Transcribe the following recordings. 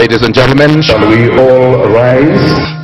Ladies and gentlemen, shall we all rise?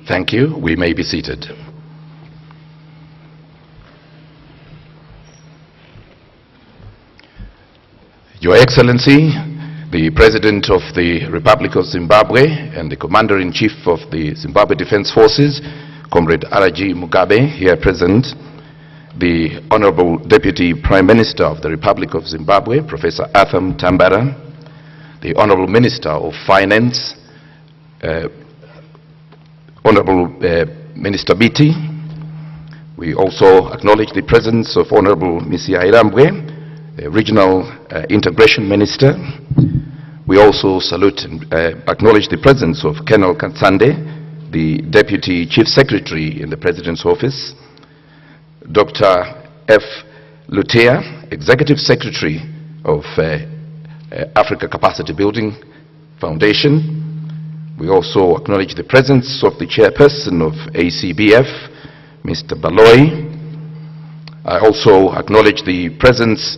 Thank you. We may be seated. Your Excellency, the President of the Republic of Zimbabwe and the Commander-in-Chief of the Zimbabwe Defense Forces, Comrade R.G. Mugabe, here present, the Honorable Deputy Prime Minister of the Republic of Zimbabwe, Professor Atham Tambara, the Honorable Minister of Finance, Honorable Minister Biti. We also acknowledge the presence of Honorable Misia Irambwe, the Regional Integration Minister. We also salute and acknowledge the presence of Colonel Katsande, the Deputy Chief Secretary in the President's Office, Dr. F. Lutea, Executive Secretary of Africa Capacity Building Foundation. We also acknowledge the presence of the Chairperson of ACBF, Mr. Baloy. I also acknowledge the presence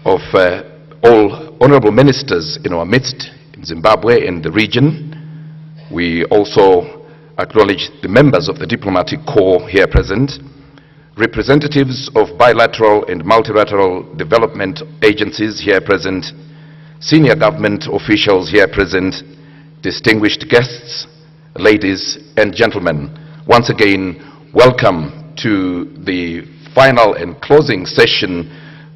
of all honorable ministers in our midst in Zimbabwe and the region. We also acknowledge the members of the diplomatic corps here present, representatives of bilateral and multilateral development agencies here present, senior government officials here present, distinguished guests, ladies and gentlemen. Once again, welcome to the final and closing session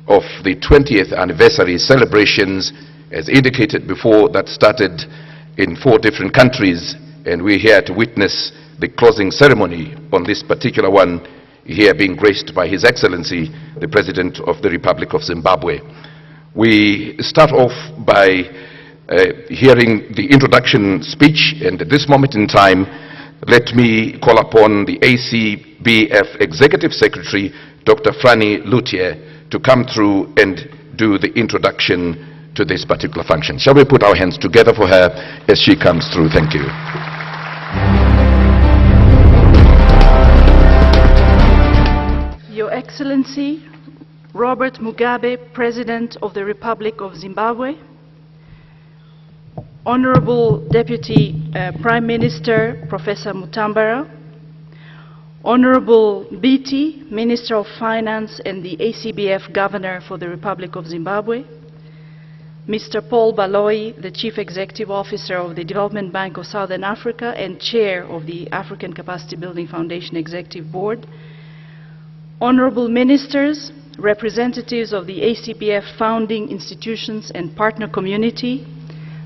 of the 20th anniversary celebrations, as indicated before, that started in 4 different countries, and we're here to witness the closing ceremony on this particular one, here being graced by His Excellency, the President of the Republic of Zimbabwe. We start off by hearing the introduction speech, and at this moment in time, let me call upon the ACBF Executive Secretary, Dr. Franny Lutier, to come through and do the introduction to this particular function. Shall we put our hands together for her as she comes through? Thank you. Your Excellency, Robert Mugabe, President of the Republic of Zimbabwe, Honorable Deputy Prime Minister, Professor Mutambara, Honorable Biti, Minister of Finance and the ACBF Governor for the Republic of Zimbabwe, Mr. Paul Baloyi, the Chief Executive Officer of the Development Bank of Southern Africa and Chair of the African Capacity Building Foundation Executive Board, Honorable Ministers, representatives of the ACBF founding institutions and partner community,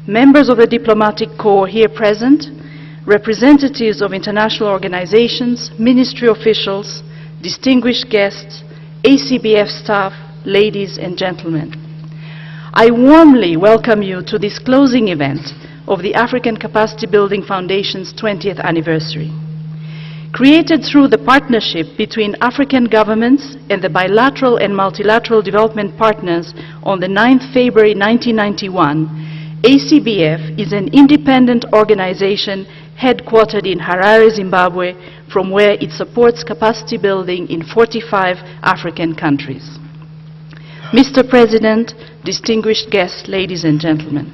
members of the diplomatic corps here present, representatives of international organizations, ministry officials, distinguished guests, ACBF staff, ladies and gentlemen. I warmly welcome you to this closing event of the African Capacity Building Foundation's 20th anniversary. Created through the partnership between African governments and the bilateral and multilateral development partners on the 9th February 1991, ACBF is an independent organization headquartered in Harare, Zimbabwe, from where it supports capacity building in 45 African countries. Mr. President, distinguished guests, ladies and gentlemen,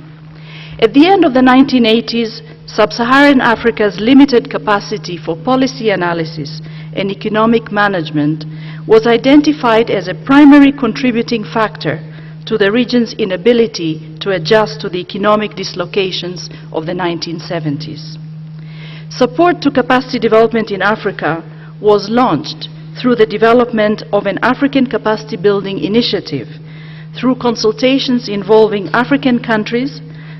at the end of the 1980s, Sub-Saharan Africa's limited capacity for policy analysis and economic management was identified as a primary contributing factor to the region's inability to adjust to the economic dislocations of the 1970s. Support to capacity development in Africa was launched through the development of an African Capacity Building Initiative, through consultations involving African countries,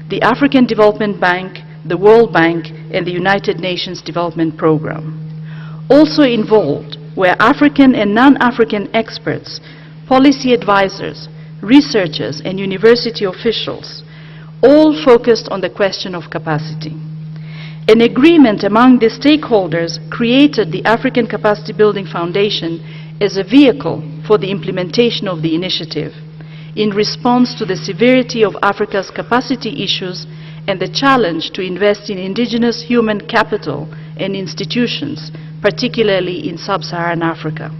the African Development Bank, the World Bank, and the United Nations Development Programme. Also involved were African and non-African experts, policy advisors, researchers, and university officials, all focused on the question of capacity. An agreement among the stakeholders created the African Capacity Building Foundation as a vehicle for the implementation of the initiative in response to the severity of Africa's capacity issues and the challenge to invest in indigenous human capital and institutions, particularly in sub-Saharan Africa.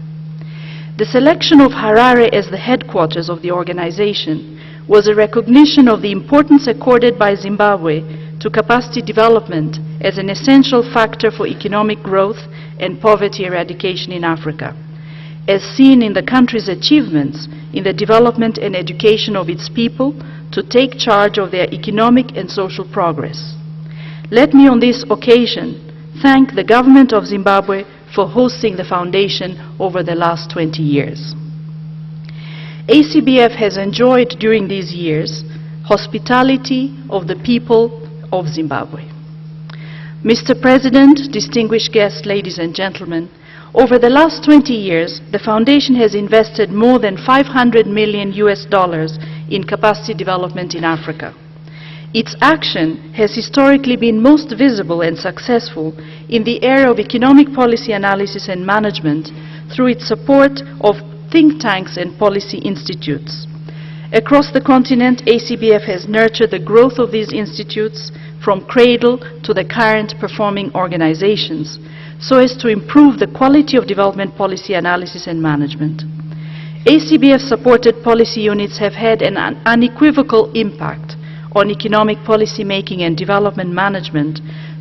The selection of Harare as the headquarters of the organization was a recognition of the importance accorded by Zimbabwe to capacity development as an essential factor for economic growth and poverty eradication in Africa, as seen in the country's achievements in the development and education of its people to take charge of their economic and social progress. Let me on this occasion thank the government of Zimbabwe for hosting the foundation over the last 20 years. ACBF has enjoyed during these years hospitality of the people of Zimbabwe. Mr. President, distinguished guests, ladies and gentlemen, over the last 20 years, the Foundation has invested more than $500 million in capacity development in Africa. Its action has historically been most visible and successful in the area of economic policy analysis and management through its support of think tanks and policy institutes. Across the continent, ACBF has nurtured the growth of these institutes from cradle to the current performing organizations, so as to improve the quality of development policy analysis and management. ACBF-supported policy units have had an unequivocal impact on economic policy making and development management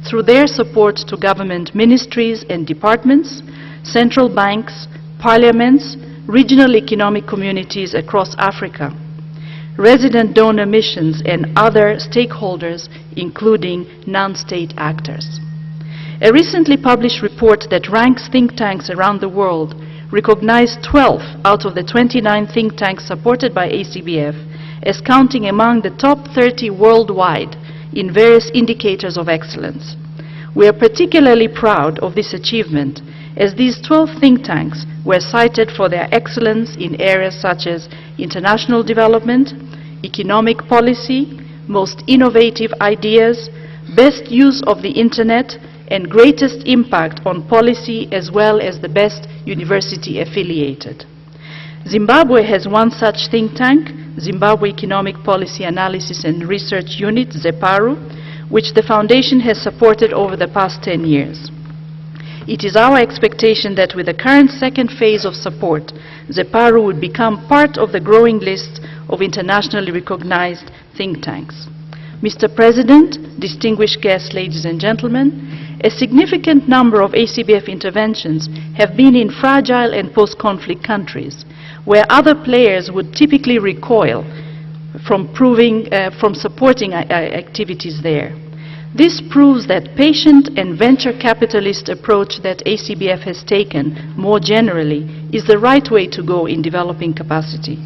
through their support to government ministries and departments, central banks, parliaments, regional economic communities across Africa, resident donor missions, and other stakeholders, including non-state actors. A recently published report that ranks think tanks around the world recognized 12 out of the 29 think tanks supported by ACBF as counting among the top 30 worldwide in various indicators of excellence. We are particularly proud of this achievement, as these 12 think tanks were cited for their excellence in areas such as international development, economic policy, most innovative ideas, best use of the Internet, and greatest impact on policy, as well as the best university affiliated. Zimbabwe has one such think tank, Zimbabwe Economic Policy Analysis and Research Unit, ZEPARU, which the Foundation has supported over the past 10 years. It is our expectation that with the current second phase of support, ZEPARU would become part of the growing list of internationally recognized think tanks. Mr. President, distinguished guests, ladies and gentlemen, a significant number of ACBF interventions have been in fragile and post-conflict countries, where other players would typically recoil from supporting activities there. This proves that patient and venture capitalist approach that ACBF has taken more generally is the right way to go in developing capacity.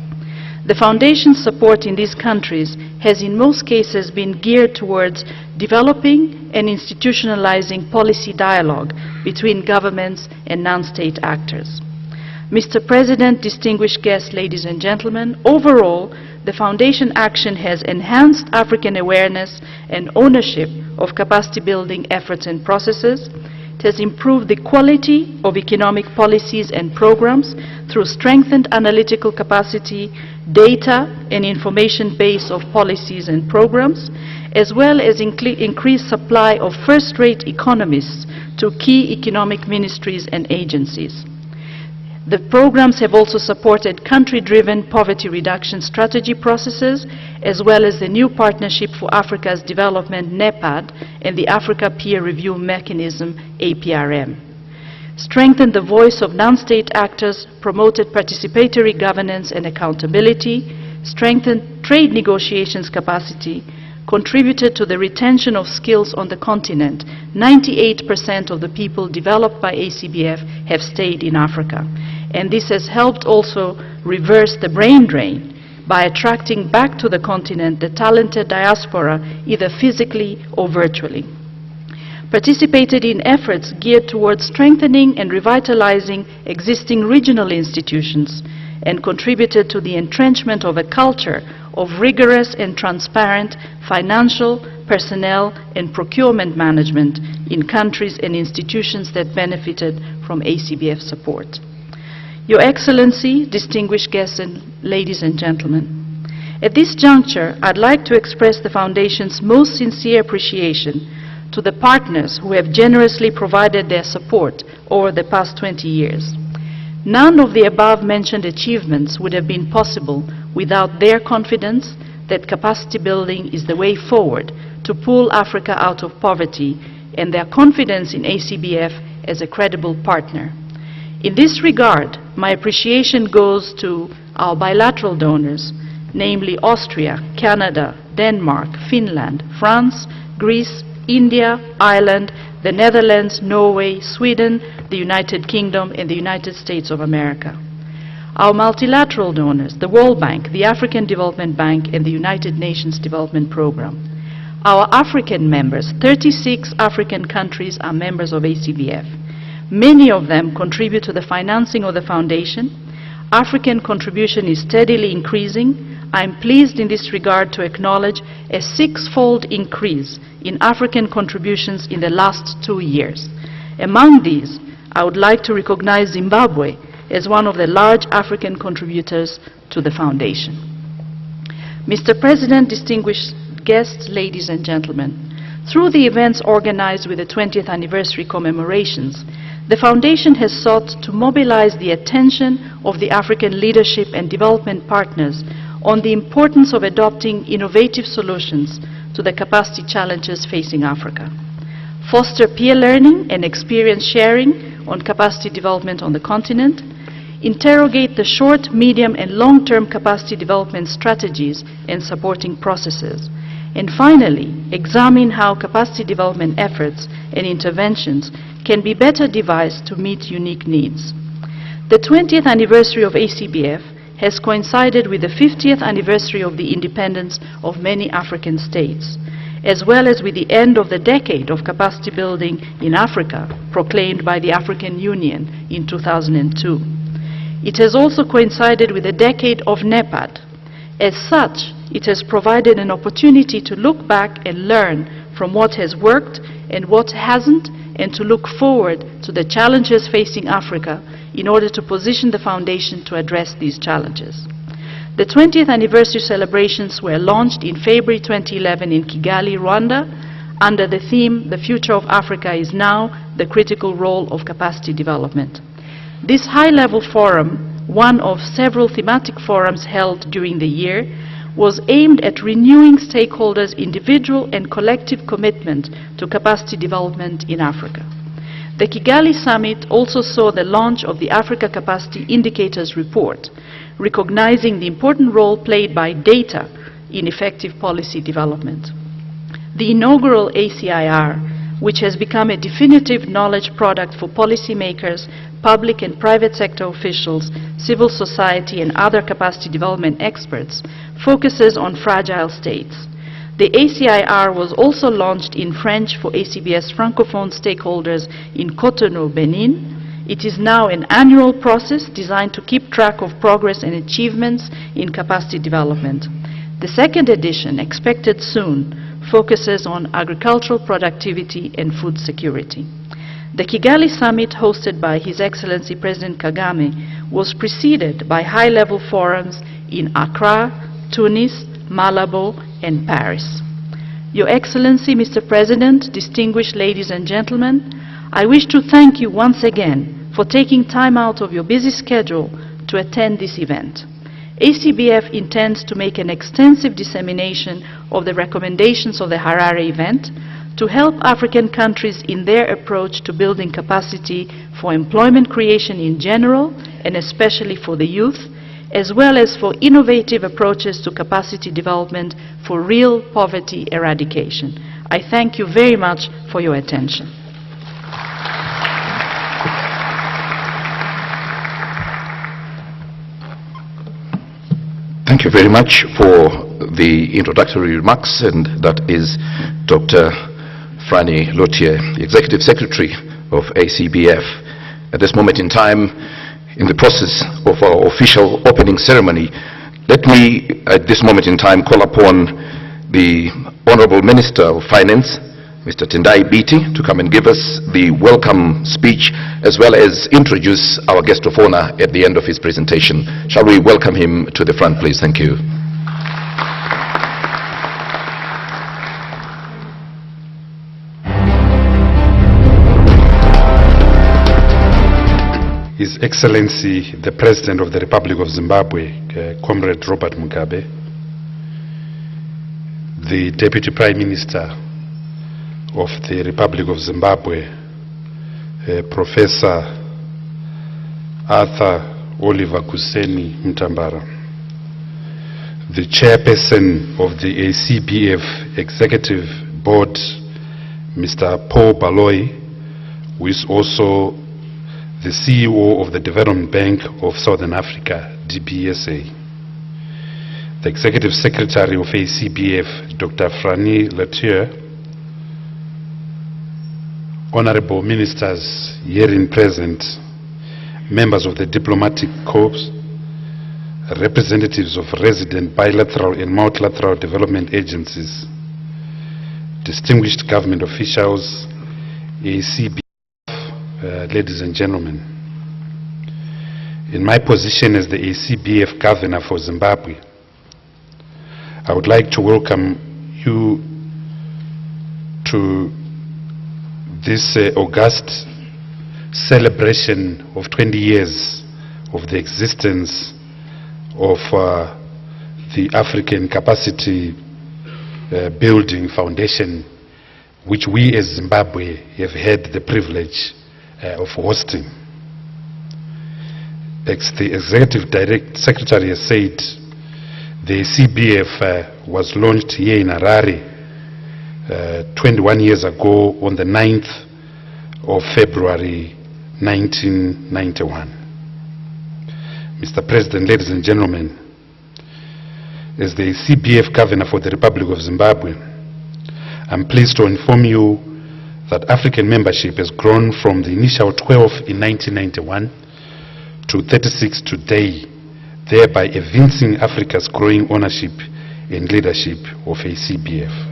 The Foundation's support in these countries has in most cases been geared towards developing and institutionalizing policy dialogue between governments and non-state actors. Mr. President, distinguished guests, ladies and gentlemen, overall, the Foundation action has enhanced African awareness and ownership of capacity building efforts and processes. It has improved the quality of economic policies and programs through strengthened analytical capacity, data and information base of policies and programs, as well as increased supply of first-rate economists to key economic ministries and agencies. The programs have also supported country-driven poverty reduction strategy processes, as well as the new Partnership for Africa's Development, NEPAD, and the Africa Peer Review Mechanism, APRM. Strengthened the voice of non-state actors, promoted participatory governance and accountability, strengthened trade negotiations capacity, contributed to the retention of skills on the continent. 98% of the people developed by ACBF have stayed in Africa. And this has helped also reverse the brain drain by attracting back to the continent the talented diaspora, either physically or virtually. Participated in efforts geared towards strengthening and revitalizing existing regional institutions, and contributed to the entrenchment of a culture of rigorous and transparent financial, personnel, and procurement management in countries and institutions that benefited from ACBF support. Your Excellency, distinguished guests and ladies and gentlemen, at this juncture, I'd like to express the Foundation's most sincere appreciation to the partners who have generously provided their support over the past 20 years. None of the above-mentioned achievements would have been possible without their confidence that capacity building is the way forward to pull Africa out of poverty, and their confidence in ACBF as a credible partner. In this regard, my appreciation goes to our bilateral donors, namely Austria, Canada, Denmark, Finland, France, Greece, India, Ireland, the Netherlands, Norway, Sweden, the United Kingdom, and the United States of America. Our multilateral donors, the World Bank, the African Development Bank, and the United Nations Development Programme. Our African members, 36 African countries are members of ACBF. Many of them contribute to the financing of the Foundation. African contribution is steadily increasing. I am pleased in this regard to acknowledge a six-fold increase in African contributions in the last 2 years. Among these, I would like to recognize Zimbabwe as one of the large African contributors to the Foundation. Mr. President, distinguished guests, ladies and gentlemen, through the events organized with the 20th anniversary commemorations, the Foundation has sought to mobilize the attention of the African leadership and development partners on the importance of adopting innovative solutions to the capacity challenges facing Africa, foster peer learning and experience sharing on capacity development on the continent, interrogate the short, medium, and long-term capacity development strategies and supporting processes, and finally, examine how capacity development efforts and interventions can be better devised to meet unique needs. The 20th anniversary of ACBF has coincided with the 50th anniversary of the independence of many African states, as well as with the end of the decade of capacity building in Africa, proclaimed by the African Union in 2002. It has also coincided with the decade of NEPAD. As such, it has provided an opportunity to look back and learn from what has worked and what hasn't, and to look forward to the challenges facing Africa in order to position the Foundation to address these challenges. The 20th anniversary celebrations were launched in February 2011 in Kigali, Rwanda, under the theme, "The Future of Africa is Now, the Critical Role of Capacity Development." This high-level forum, one of several thematic forums held during the year, was aimed at renewing stakeholders' individual and collective commitment to capacity development in Africa. The Kigali Summit also saw the launch of the Africa Capacity Indicators Report, recognizing the important role played by data in effective policy development. The inaugural ACIR, which has become a definitive knowledge product for policymakers, public and private sector officials, civil society and other capacity development experts, focuses on fragile states. The ACIR was also launched in French for ACBS Francophone stakeholders in Cotonou, Benin. It is now an annual process designed to keep track of progress and achievements in capacity development. The second edition, expected soon, focuses on agricultural productivity and food security. The Kigali Summit, hosted by His Excellency President Kagame, was preceded by high-level forums in Accra, Tunis, Malabo, and Paris. Your Excellency, Mr. President, distinguished ladies and gentlemen, I wish to thank you once again for taking time out of your busy schedule to attend this event. ACBF intends to make an extensive dissemination of the recommendations of the Harare event to help African countries in their approach to building capacity for employment creation in general, and especially for the youth, as well as for innovative approaches to capacity development for real poverty eradication. I thank you very much for your attention. Thank you very much for the introductory remarks, and that is Dr. Franny Lotier, the Executive Secretary of ACBF. At this moment in time, in the process of our official opening ceremony, let me at this moment in time call upon the Honorable Minister of Finance, Mr. Tendai Biti, to come and give us the welcome speech as well as introduce our guest of honor at the end of his presentation. Shall we welcome him to the front, please? Thank you. His Excellency, the President of the Republic of Zimbabwe, Comrade Robert Mugabe, the Deputy Prime Minister of the Republic of Zimbabwe, Professor Arthur Oliver Kuseni Mtambara, the Chairperson of the ACBF Executive Board, Mr. Paul Baloyi, who is also the CEO of the Development Bank of Southern Africa, DBSA, the Executive Secretary of ACBF, Dr. Franny Lotier, Honorable Ministers herein present, members of the Diplomatic Corps, representatives of resident bilateral and multilateral development agencies, distinguished government officials, ACBF, ladies and gentlemen. In my position as the ACBF Governor for Zimbabwe, I would like to welcome you to this august celebration of 20 years of the existence of the African Capacity Building Foundation, which we as Zimbabwe have had the privilege of hosting. The Executive Secretary has said the ACBF was launched here in Harare 21 years ago on the 9th of February 1991. Mr. President, ladies and gentlemen, as the ACBF Governor for the Republic of Zimbabwe, I'm pleased to inform you that African membership has grown from the initial 12 in 1991 to 36 today, thereby evincing Africa's growing ownership and leadership of ACBF.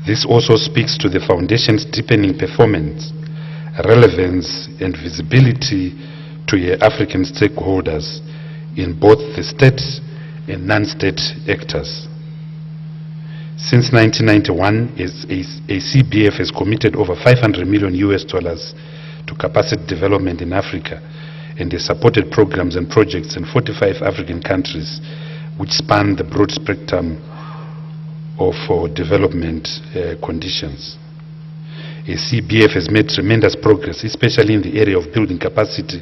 This also speaks to the Foundation's deepening performance, relevance and visibility to your African stakeholders in both the state and non-state actors. Since 1991, ACBF has committed over $500 million to capacity development in Africa, and has supported programs and projects in 45 African countries, which span the broad spectrum of development conditions. ACBF has made tremendous progress, especially in the area of building capacity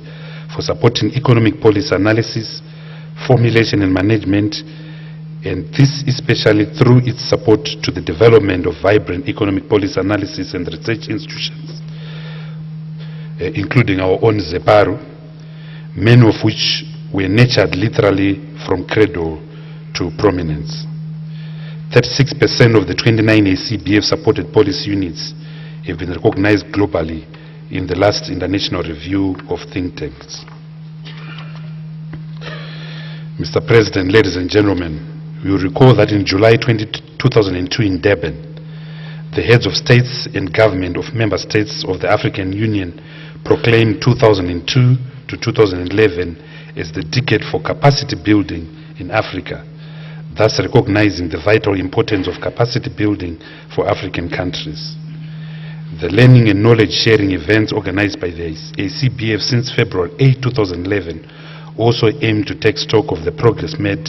for supporting economic policy analysis, formulation and management, and this especially through its support to the development of vibrant economic policy analysis and research institutions, including our own ZEPARU, many of which were nurtured literally from cradle to prominence. 36% of the 29 ACBF-supported policy units have been recognized globally in the last international review of think tanks. Mr. President, ladies and gentlemen, you will recall that in July 2002 in Durban, the heads of states and government of member states of the African Union proclaimed 2002 to 2011 as the decade for capacity building in Africa, thus recognizing the vital importance of capacity building for African countries. The learning and knowledge sharing events organized by the ACBF since February 8, 2011 also aim to take stock of the progress made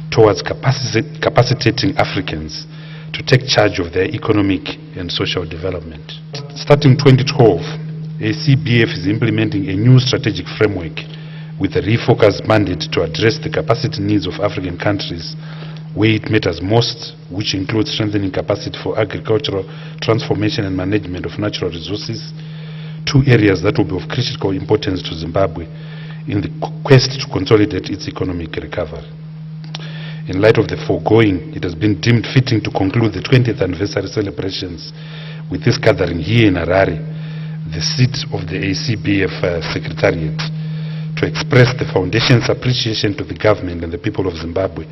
towards capacitating Africans to take charge of their economic and social development. Starting 2012, ACBF is implementing a new strategic framework with a refocused mandate to address the capacity needs of African countries where it matters most, which includes strengthening capacity for agricultural transformation and management of natural resources, two areas that will be of critical importance to Zimbabwe in the quest to consolidate its economic recovery. In light of the foregoing, it has been deemed fitting to conclude the 20th anniversary celebrations with this gathering here in Harare, the seat of the ACBF Secretariat, to express the Foundation's appreciation to the government and the people of Zimbabwe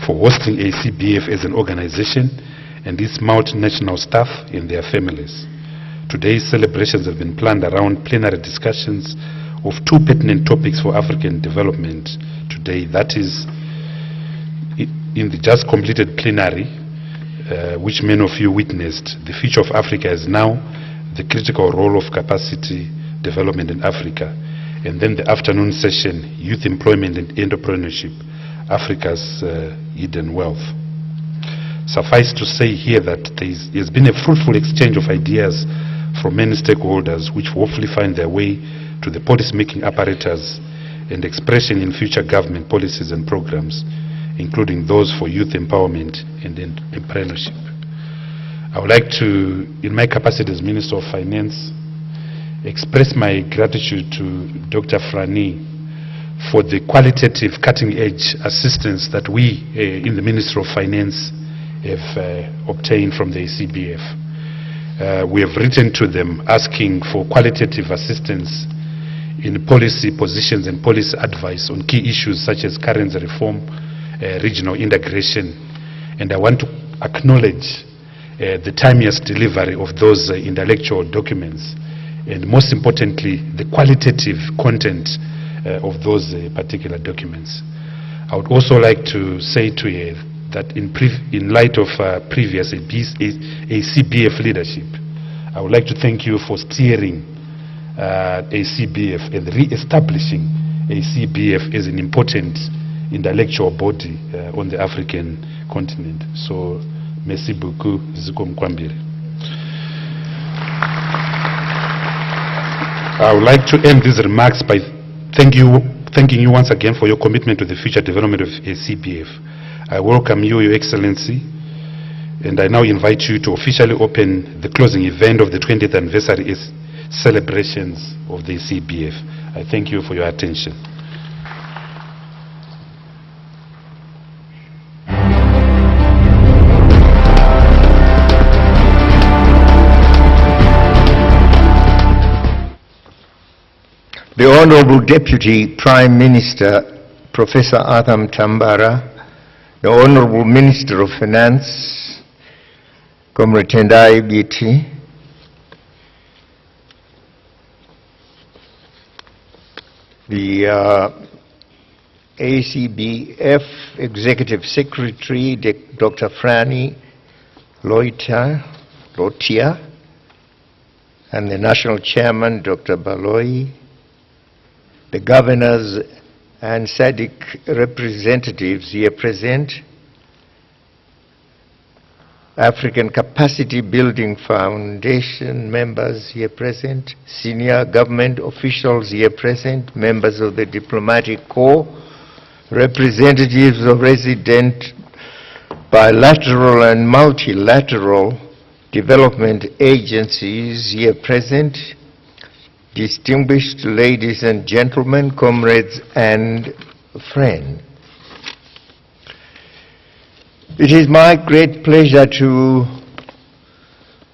for hosting ACBF as an organization and its multinational staff and their families. Today's celebrations have been planned around plenary discussions of two pertinent topics for African development today, that is, in the just completed plenary, which many of you witnessed, the future of Africa is now the critical role of capacity development in Africa. And then the afternoon session, youth employment and entrepreneurship, Africa's hidden wealth. Suffice to say here that there's been a fruitful exchange of ideas from many stakeholders which hopefully find their way to the policy-making apparatus and expression in future government policies and programs, including those for youth empowerment and entrepreneurship. I would like to, in my capacity as Minister of Finance, express my gratitude to Dr. Frani for the qualitative cutting-edge assistance that we in the Ministry of Finance have obtained from the ACBF. We have written to them asking for qualitative assistance in policy positions and policy advice on key issues such as currency reform, regional integration, and I want to acknowledge the timeous delivery of those intellectual documents, and most importantly, the qualitative content of those particular documents. I would also like to say to you that in light of previous ACBF leadership, I would like to thank you for steering ACBF and re-establishing ACBF as an important intellectual body on the African continent. So, merci beaucoup, Zikom Kwambire. I would like to end these remarks by thanking you once again for your commitment to the future development of ACBF. I welcome you, Your Excellency, and I now invite you to officially open the closing event of the 20th anniversary celebrations of the ACBF. I thank you for your attention. The Honorable Deputy Prime Minister, Professor Arthur Mtambara, the Honorable Minister of Finance, Comrade Tendai Biti, the ACBF Executive Secretary, Dr. Frani, Lotia, and the National Chairman, Dr. Baloyi, the governors and SADC representatives here present, African Capacity Building Foundation members here present, senior government officials here present, members of the Diplomatic Corps, representatives of resident bilateral and multilateral development agencies here present, distinguished ladies and gentlemen, comrades and friends. It is my great pleasure to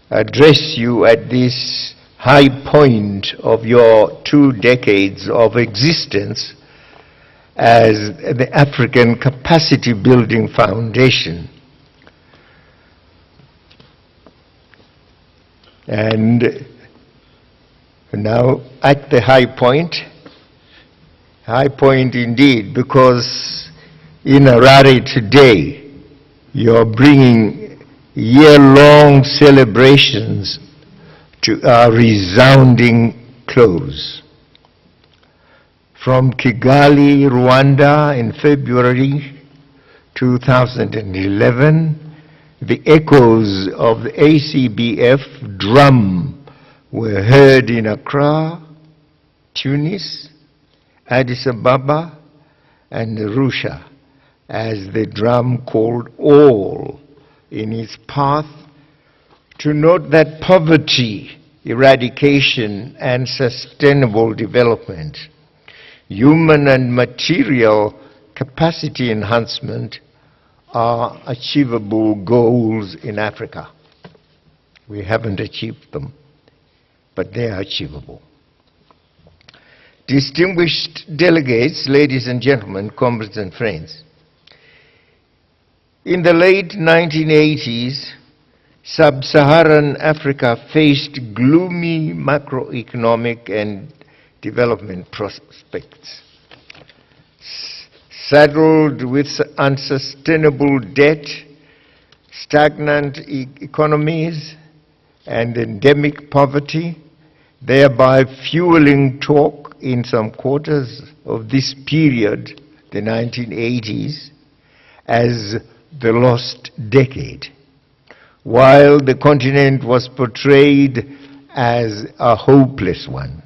address you at this high point of your 2 decades of existence as the African Capacity Building Foundation. And now at the high point indeed, because in Harare today, you're bringing year-long celebrations to a resounding close. From Kigali, Rwanda in February 2011, the echoes of the ACBF drum were heard in Accra, Tunis, Addis Ababa, and Arusha, as the drum called all in its path to note that poverty, eradication, and sustainable development, human and material capacity enhancement are achievable goals in Africa. We haven't achieved them, but they are achievable. Distinguished delegates, ladies and gentlemen, comrades and friends, in the late 1980s, sub-Saharan Africa faced gloomy macroeconomic and development prospects. Saddled with unsustainable debt, stagnant economies, and endemic poverty, thereby fueling talk in some quarters of this period, the 1980s, as the lost decade, while the continent was portrayed as a hopeless one.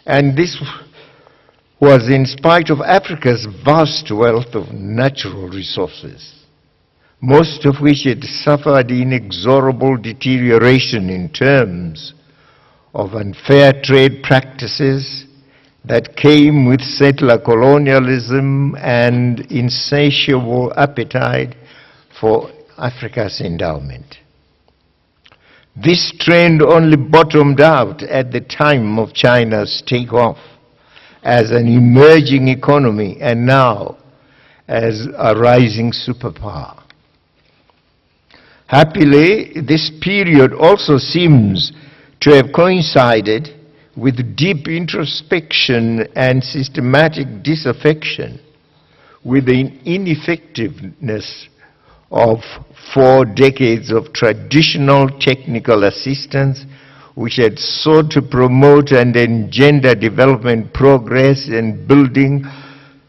And this was in spite of Africa's vast wealth of natural resources, most of which had suffered inexorable deterioration in terms of unfair trade practices that came with settler colonialism and insatiable appetite for Africa's endowment. This trend only bottomed out at the time of China's takeoff as an emerging economy and now as a rising superpower. Happily, this period also seems to have coincided with deep introspection and systematic disaffection with the ineffectiveness of 4 decades of traditional technical assistance which had sought to promote and engender development progress in building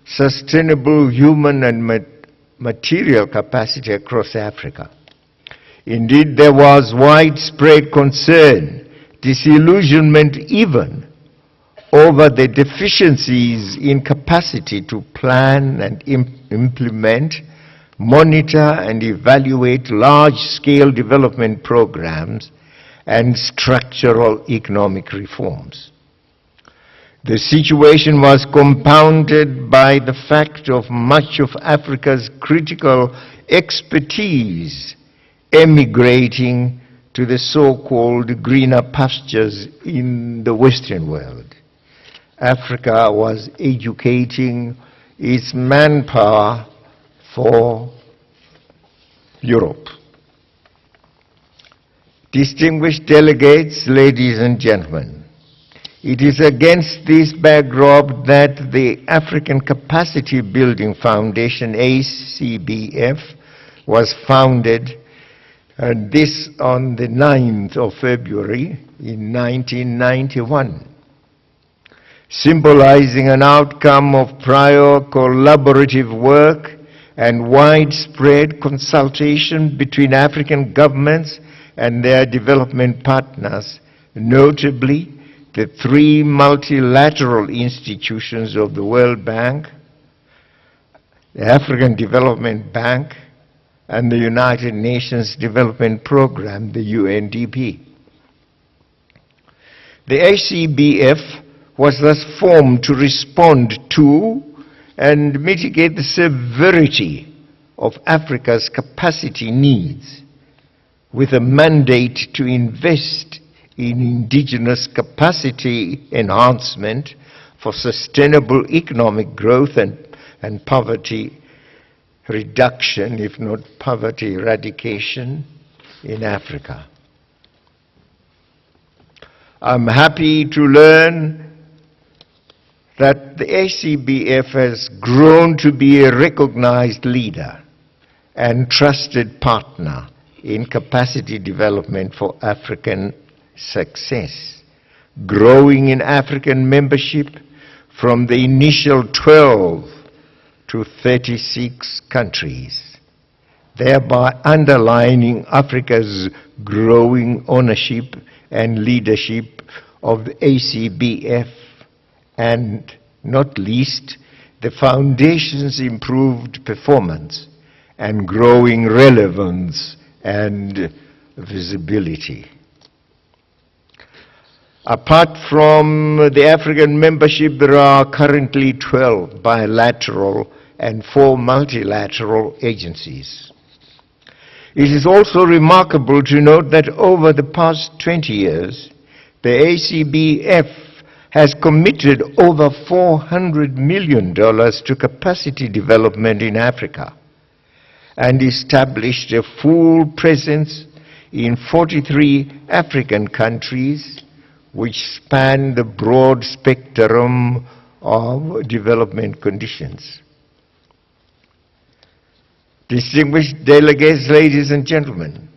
sustainable human and material capacity across Africa. Indeed, there was widespread concern, disillusionment even, over the deficiencies in capacity to plan and implement, monitor and evaluate large-scale development programs and structural economic reforms. The situation was compounded by the fact of much of Africa's critical expertise emigrating to the so-called greener pastures in the Western world. Africa was educating its manpower for Europe. Distinguished delegates, ladies and gentlemen, it is against this backdrop that the African Capacity Building Foundation, ACBF, was founded, and this on the 9th of February in 1991, symbolizing an outcome of prior collaborative work and widespread consultation between African governments and their development partners, notably the three multilateral institutions of the World Bank, the African Development Bank, and the United Nations Development Programme, the UNDP. The ACBF was thus formed to respond to and mitigate the severity of Africa's capacity needs, with a mandate to invest in indigenous capacity enhancement for sustainable economic growth and poverty reduction, if not poverty eradication, in Africa. I'm happy to learn that the ACBF has grown to be a recognized leader and trusted partner in capacity development for African success, growing in African membership from the initial 12 to 36 countries, thereby underlining Africa's growing ownership and leadership of the ACBF, and not least, the Foundation's improved performance and growing relevance and visibility. Apart from the African membership, there are currently 12 bilateral and 4 multilateral agencies. It is also remarkable to note that over the past 20 years, the ACBF has committed over $400 million to capacity development in Africa and established a full presence in 43 African countries, which span the broad spectrum of development conditions. Distinguished delegates, ladies and gentlemen,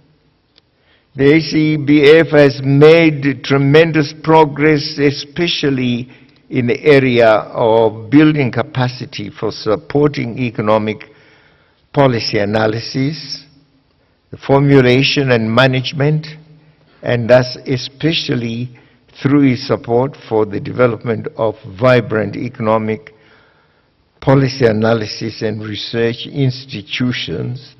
the ACBF has made tremendous progress, especially in the area of building capacity for supporting economic policy analysis, the formulation and management, and thus especially through its support for the development of vibrant economic policy analysis and research institutions,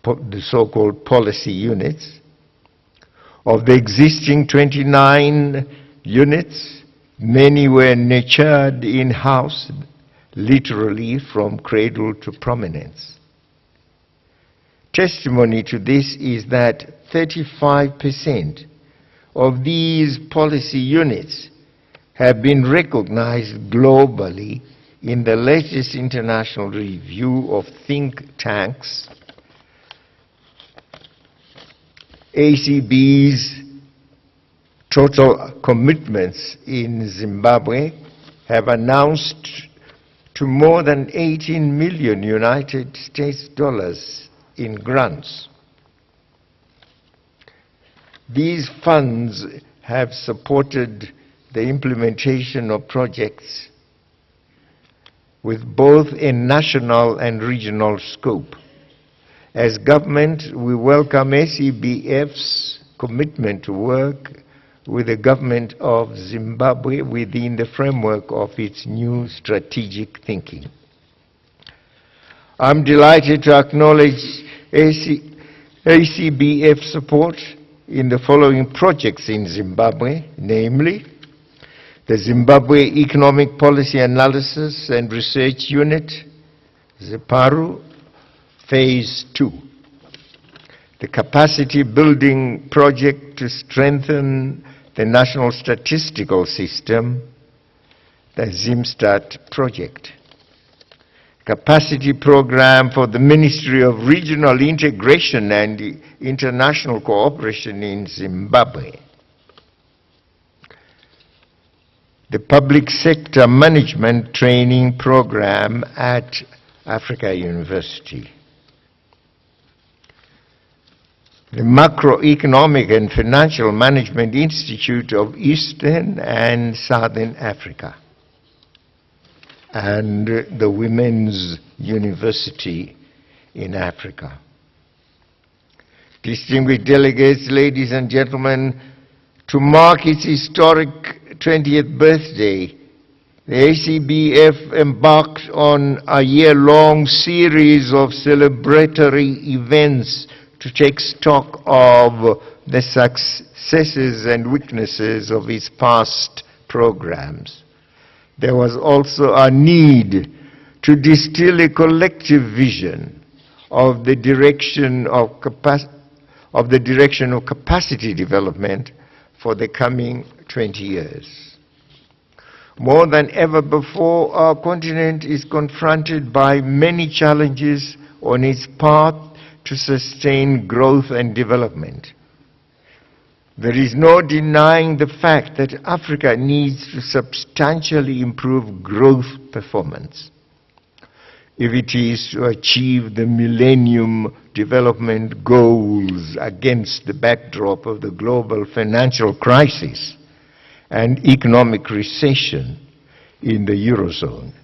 the so-called policy units. Of the existing 29 units, many were nurtured in-house, literally from cradle to prominence. Testimony to this is that 35% of these policy units have been recognized globally in the latest international review of think tanks. ACB's total commitments in Zimbabwe have announced to more than 18 million United States dollars in grants. These funds have supported the implementation of projects with both a national and regional scope. As government, we welcome ACBF's commitment to work with the government of Zimbabwe within the framework of its new strategic thinking. I'm delighted to acknowledge ACBF support in the following projects in Zimbabwe, namely the Zimbabwe Economic Policy Analysis and Research Unit, ZEPARU, Phase 2. The capacity building project to strengthen the national statistical system, the ZIMSTAT project. Capacity program for the Ministry of Regional Integration and International Cooperation in Zimbabwe. The public sector management training program at Africa University. the Macroeconomic and Financial Management Institute of Eastern and Southern Africa, and the Women's University in Africa. Distinguished delegates, ladies and gentlemen, to mark its historic 20th birthday, the ACBF embarked on a year-long series of celebratory events to take stock of the successes and weaknesses of its past programs. There was also a need to distill a collective vision of the direction of capacity development for the coming 20 years. More than ever before, our continent is confronted by many challenges on its path to sustain growth and development. There is no denying the fact that Africa needs to substantially improve growth performance if it is to achieve the Millennium Development Goals against the backdrop of the global financial crisis and economic recession in the Eurozone.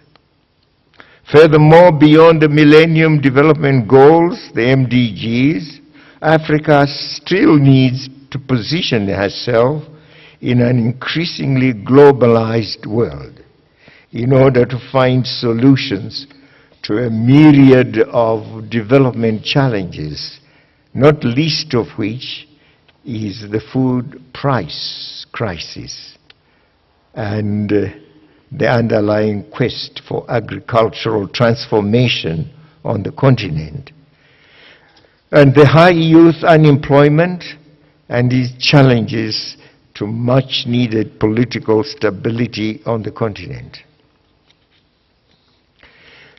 Furthermore, beyond the Millennium Development Goals, the MDGs, Africa still needs to position herself in an increasingly globalized world in order to find solutions to a myriad of development challenges, not least of which is the food price crisis and the underlying quest for agricultural transformation on the continent, and the high youth unemployment and its challenges to much needed political stability on the continent.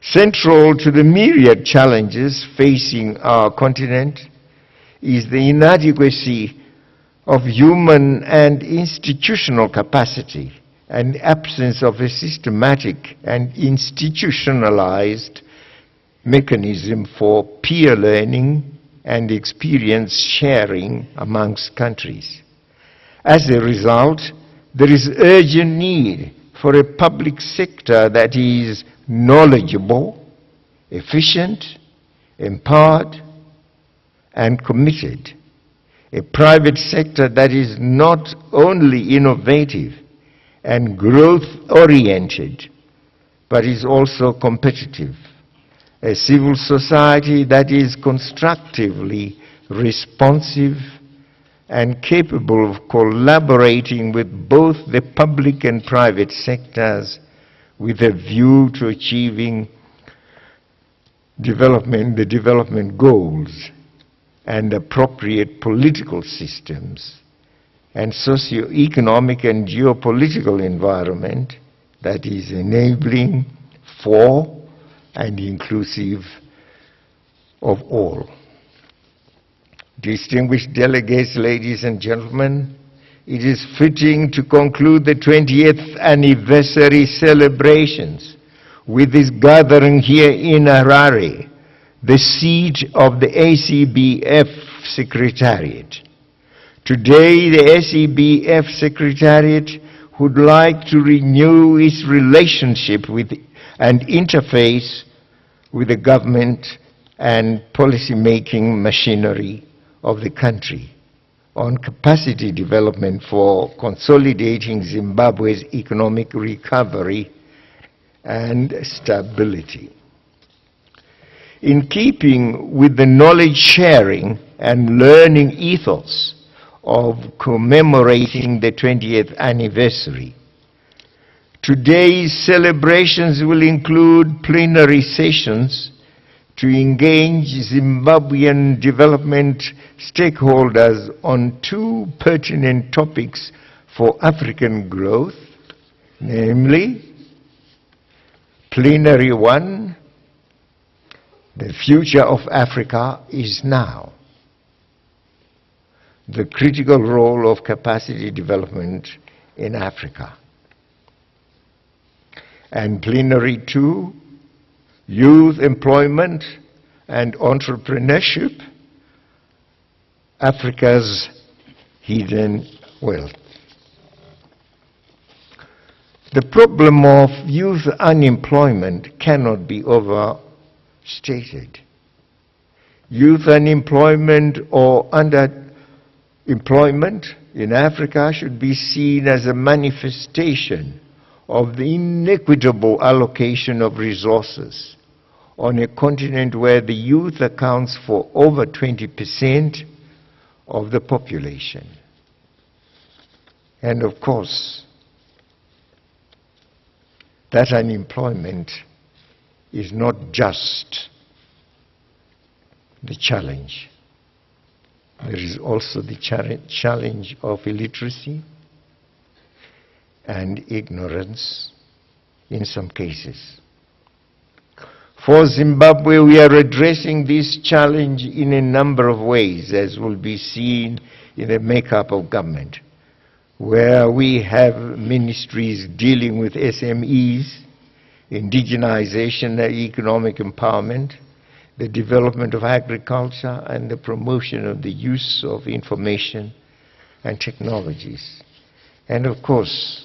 Central to the myriad challenges facing our continent is the inadequacy of human and institutional capacity and absence of a systematic and institutionalized mechanism for peer learning and experience sharing amongst countries. As a result, there is urgent need for a public sector that is knowledgeable, efficient, empowered, and committed. A private sector that is not only innovative and growth-oriented, but is also competitive. A civil society that is constructively responsive and capable of collaborating with both the public and private sectors with a view to achieving the development goals and appropriate political systems and socio-economic and geopolitical environment that is enabling for and inclusive of all. Distinguished delegates, ladies and gentlemen, it is fitting to conclude the 20th anniversary celebrations with this gathering here in Harare, the seat of the ACBF Secretariat. Today, the ACBF Secretariat would like to renew its relationship with and interface with the government and policy-making machinery of the country on capacity development for consolidating Zimbabwe's economic recovery and stability. In keeping with the knowledge sharing and learning ethos of commemorating the 20th anniversary, today's celebrations will include plenary sessions to engage Zimbabwean development stakeholders on two pertinent topics for African growth, namely, Plenary 1, the future of Africa is now. The critical role of capacity development in Africa. And Plenary 2, youth employment and entrepreneurship, Africa's hidden wealth. The problem of youth unemployment cannot be overstated. Youth unemployment or underemployment in Africa should be seen as a manifestation of the inequitable allocation of resources on a continent where the youth accounts for over 20% of the population. And of course, that unemployment is not just the challenge. There is also the challenge of illiteracy and ignorance in some cases. For Zimbabwe, we are addressing this challenge in a number of ways, as will be seen in the makeup of government, where we have ministries dealing with SMEs, indigenization and economic empowerment, the development of agriculture, and the promotion of the use of information and technologies. And of course,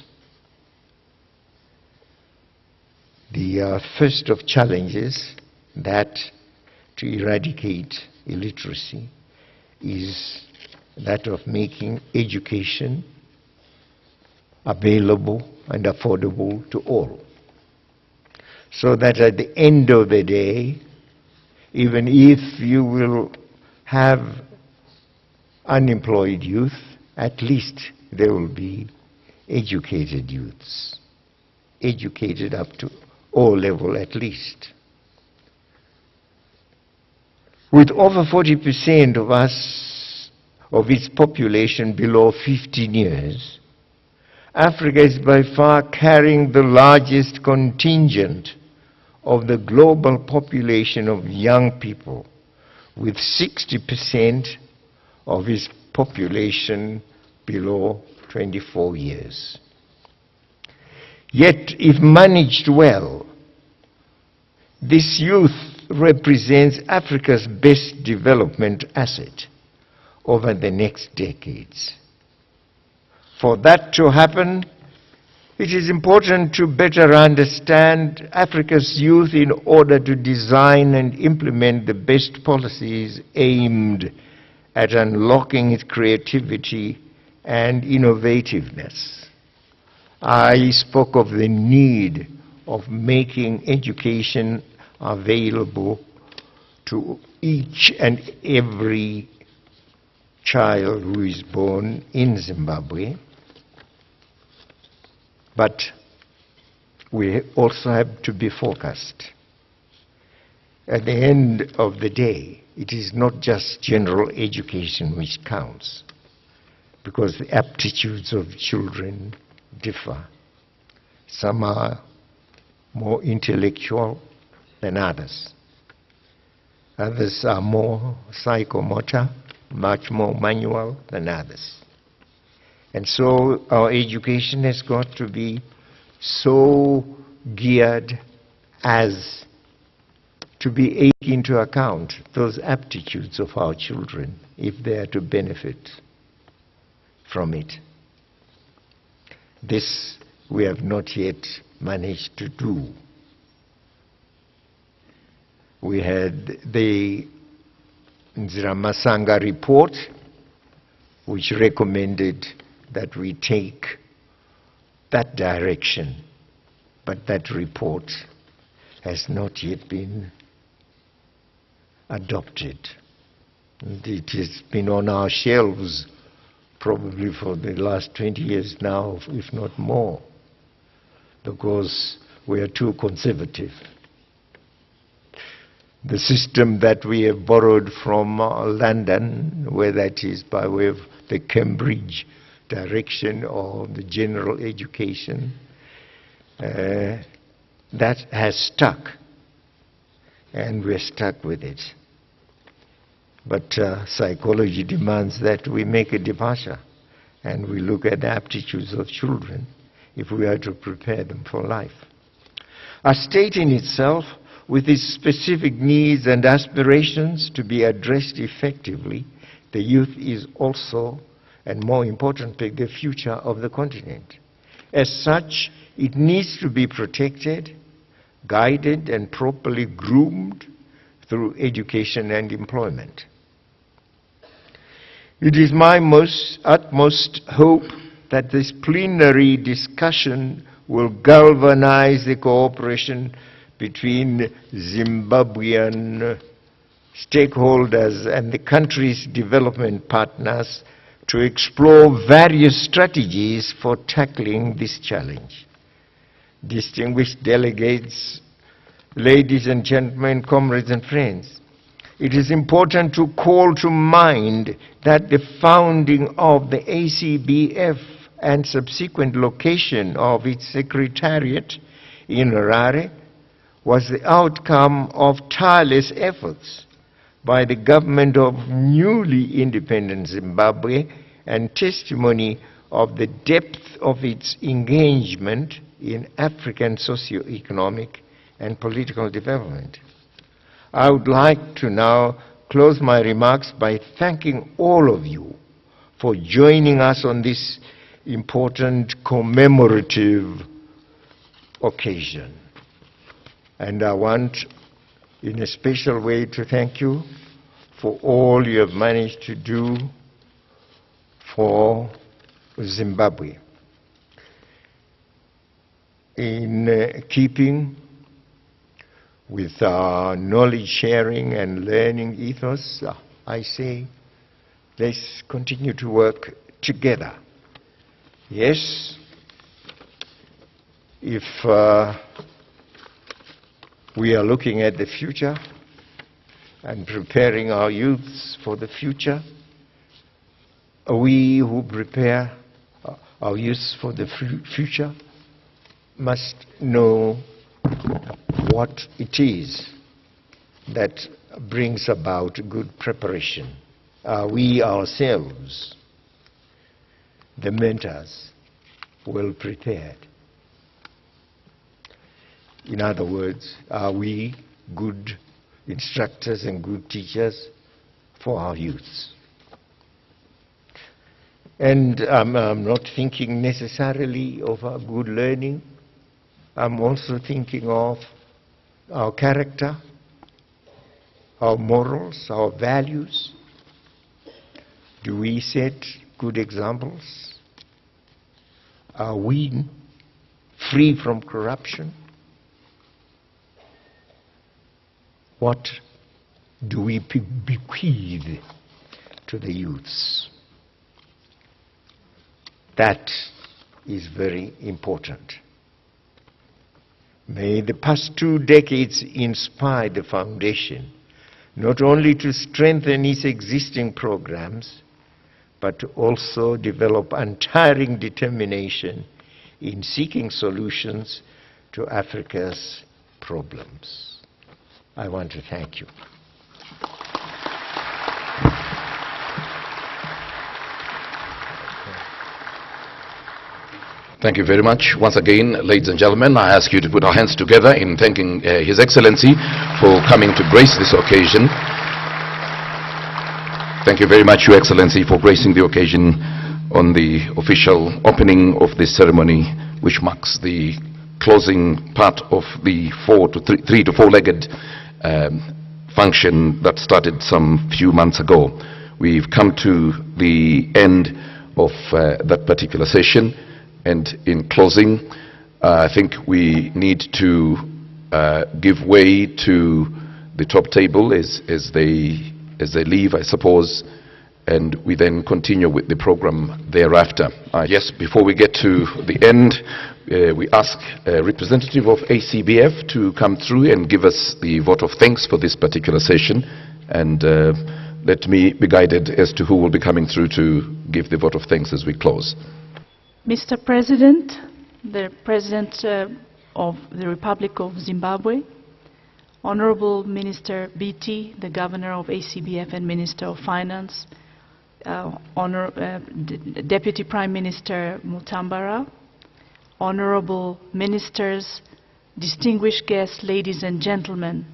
the first of challenges that to eradicate illiteracy is that of making education available and affordable to all. So that at the end of the day, even if you will have unemployed youth, at least there will be educated youths, educated up to O level at least. With over 40% of its population below 15 years, Africa is by far carrying the largest contingent of the global population of young people, with 60% of its population below 24 years. Yet, if managed well, this youth represents Africa's best development asset over the next decades. For that to happen, it is important to better understand Africa's youth in order to design and implement the best policies aimed at unlocking its creativity and innovativeness. I spoke of the need of making education available to each and every child who is born in Zimbabwe. But we also have to be focused. At the end of the day, it is not just general education which counts, because the aptitudes of children differ. Some are more intellectual than others. Others are more psychomotor, much more manual than others. And so our education has got to be so geared as to be taking into account those aptitudes of our children if they are to benefit from it. This we have not yet managed to do. We had the Nziramasanga report, which recommended that we take that direction, but that report has not yet been adopted. And it has been on our shelves probably for the last 20 years now, if not more, because we are too conservative. The system that we have borrowed from London, whether that is by way of the Cambridge direction or the general education, that has stuck, and we're stuck with it. But psychology demands that we make a departure and we look at the aptitudes of children if we are to prepare them for life. A state in itself, with its specific needs and aspirations to be addressed effectively, The youth is also, and more importantly, the future of the continent. As such, it needs to be protected, guided, and properly groomed through education and employment. It is my utmost hope that this plenary discussion will galvanize the cooperation between Zimbabwean stakeholders and the country's development partners to explore various strategies for tackling this challenge. Distinguished delegates, ladies and gentlemen, comrades and friends, it is important to call to mind that the founding of the ACBF and subsequent location of its secretariat in Harare was the outcome of tireless efforts by the government of newly independent Zimbabwe and testimony of the depth of its engagement in African socio-economic and political development. I would like to now close my remarks by thanking all of you for joining us on this important commemorative occasion. And I want, in a special way, to thank you for all you have managed to do for Zimbabwe. In keeping with our knowledge sharing and learning ethos, I say, let's continue to work together. Yes, if we are looking at the future and preparing our youths for the future, we who prepare our youths for the future must know what it is that brings about good preparation. Are we ourselves, the mentors, well prepared? In other words, are we good instructors and good teachers for our youths? And I'm not thinking necessarily of our good learning. I'm also thinking of our character, our morals, our values. Do we set good examples? Are we free from corruption? What do we bequeath to the youths? That is very important. May the past 2 decades inspire the foundation, not only to strengthen its existing programs, but to also develop untiring determination in seeking solutions to Africa's problems. I want to thank you. Thank you very much. Once again, ladies and gentlemen, I ask you to put our hands together in thanking His Excellency for coming to grace this occasion. Thank you very much, Your Excellency, for gracing the occasion on the official opening of this ceremony, which marks the closing part of the 3 to 4-legged function that started some few months ago. We've come to the end of that particular session. And in closing, I think we need to give way to the top table as they leave, I suppose, and we then continue with the program thereafter. Yes, before we get to the end, we ask a representative of ACBF to come through and give us the vote of thanks for this particular session, and let me be guided as to who will be coming through to give the vote of thanks as we close. Mr. President, the President of the Republic of Zimbabwe, Honorable Minister BT, the Governor of ACBF and Minister of Finance, Deputy Prime Minister Mutambara, Honorable Ministers, distinguished guests, ladies and gentlemen,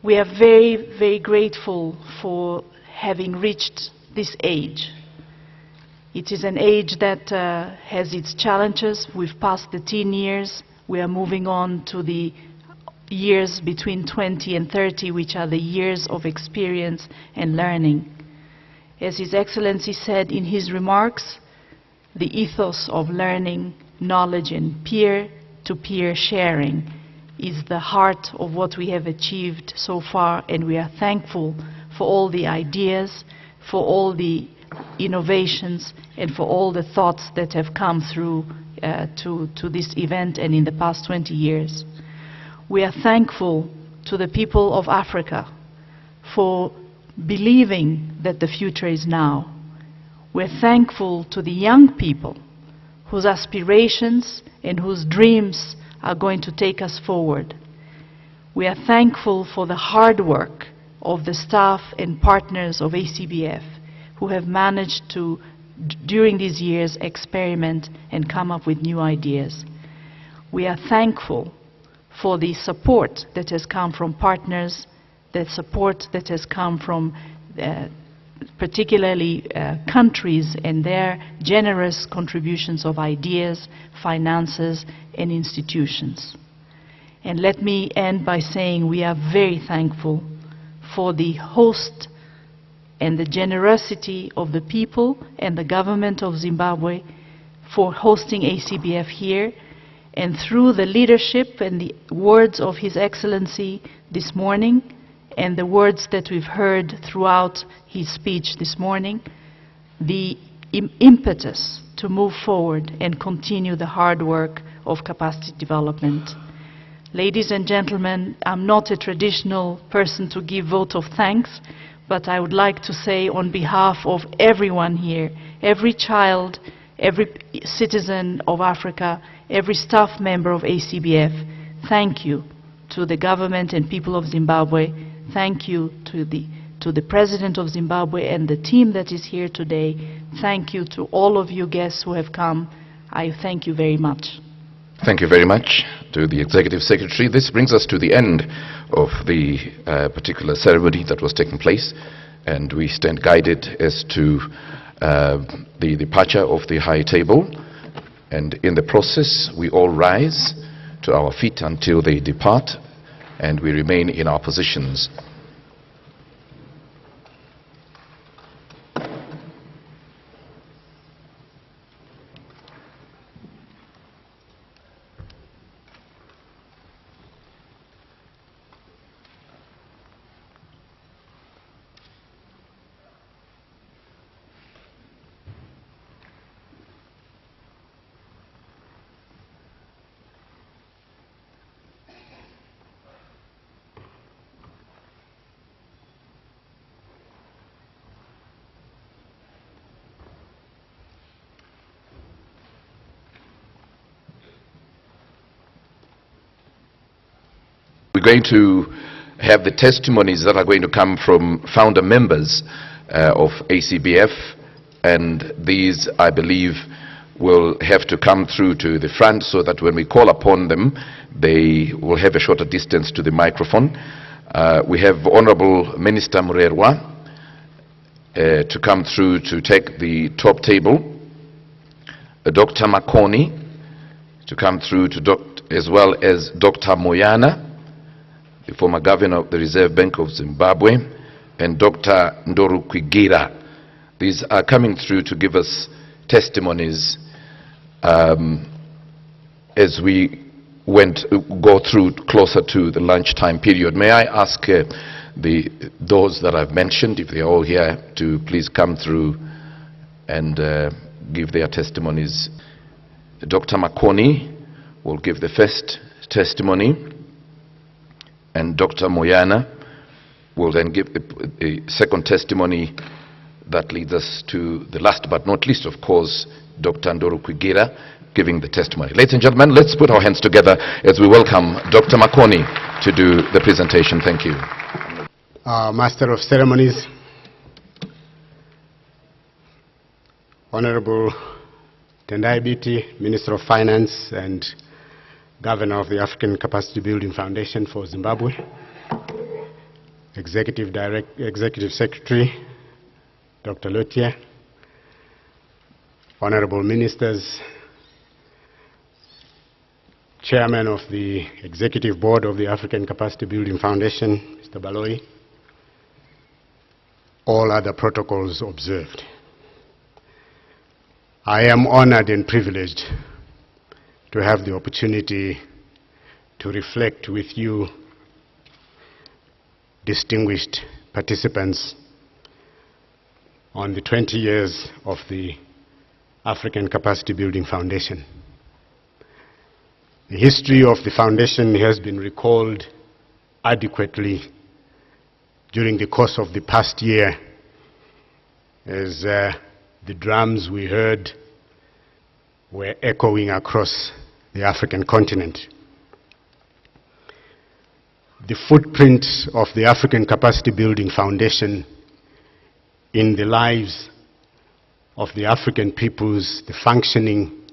we are very, very grateful for having reached this age. It is an age that has its challenges. We've passed the teen years. We are moving on to the years between 20 and 30, which are the years of experience and learning. As His Excellency said in his remarks, the ethos of learning, knowledge, and peer-to-peer sharing is the heart of what we have achieved so far, and we are thankful for all the ideas, for all the innovations, and for all the thoughts that have come through to this event and in the past 20 years. We are thankful to the people of Africa for believing that the future is now. We're thankful to the young people whose aspirations and whose dreams are going to take us forward. We are thankful for the hard work of the staff and partners of ACBF who have managed to, during these years, experiment and come up with new ideas. We are thankful for the support that has come from partners, the support that has come from particularly countries and their generous contributions of ideas, finances, and institutions. And let me end by saying we are very thankful for the host and the generosity of the people and the government of Zimbabwe for hosting ACBF here, and through the leadership and the words of His Excellency this morning and the words that we've heard throughout his speech this morning, the impetus to move forward and continue the hard work of capacity development. Ladies and gentlemen, I'm not a traditional person to give vote of thanks, but I would like to say on behalf of everyone here, every child, every citizen of Africa, every staff member of ACBF, thank you to the government and people of Zimbabwe. Thank you to the President of Zimbabwe and the team that is here today. Thank you to all of you guests who have come. I thank you very much. Thank you very much to the Executive Secretary. This brings us to the end of the particular ceremony that was taking place, and we stand guided as to the departure of the high table. And in the process, we all rise to our feet until they depart, and we remain in our positions. We're going to have the testimonies that are going to come from founder members of ACBF, and these, I believe, will have to come through to the front so that when we call upon them, they will have a shorter distance to the microphone. We have Honorable Minister Murerwa to come through to take the top table, Dr. Makoni to come through to as well as Dr. Moyana, the former governor of the Reserve Bank of Zimbabwe, and Dr. Ndoru Kwigira. These are coming through to give us testimonies as we go through closer to the lunchtime period. May I ask those that I've mentioned, if they're all here, to please come through and give their testimonies. Dr. Makoni will give the first testimony, and Dr. Moyana will then give a second testimony that leads us to the last but not least, of course, Dr. Ndoru Kwigira giving the testimony. Ladies and gentlemen, let's put our hands together as we welcome Dr. Makoni to do the presentation. Thank you. Master of Ceremonies, Honorable Tendai Biti, Minister of Finance and Governor of the African Capacity Building Foundation for Zimbabwe, Executive Secretary, Dr. Lotia, honorable ministers, Chairman of the Executive Board of the African Capacity Building Foundation, Mr. Baloyi, all other protocols observed. I am honored and privileged to have the opportunity to reflect with you, distinguished participants, on the 20 years of the African Capacity Building Foundation. The history of the foundation has been recalled adequately during the course of the past year as the drums we heard were echoing across the African continent. The footprint of the African Capacity Building Foundation in the lives of the African peoples, the functioning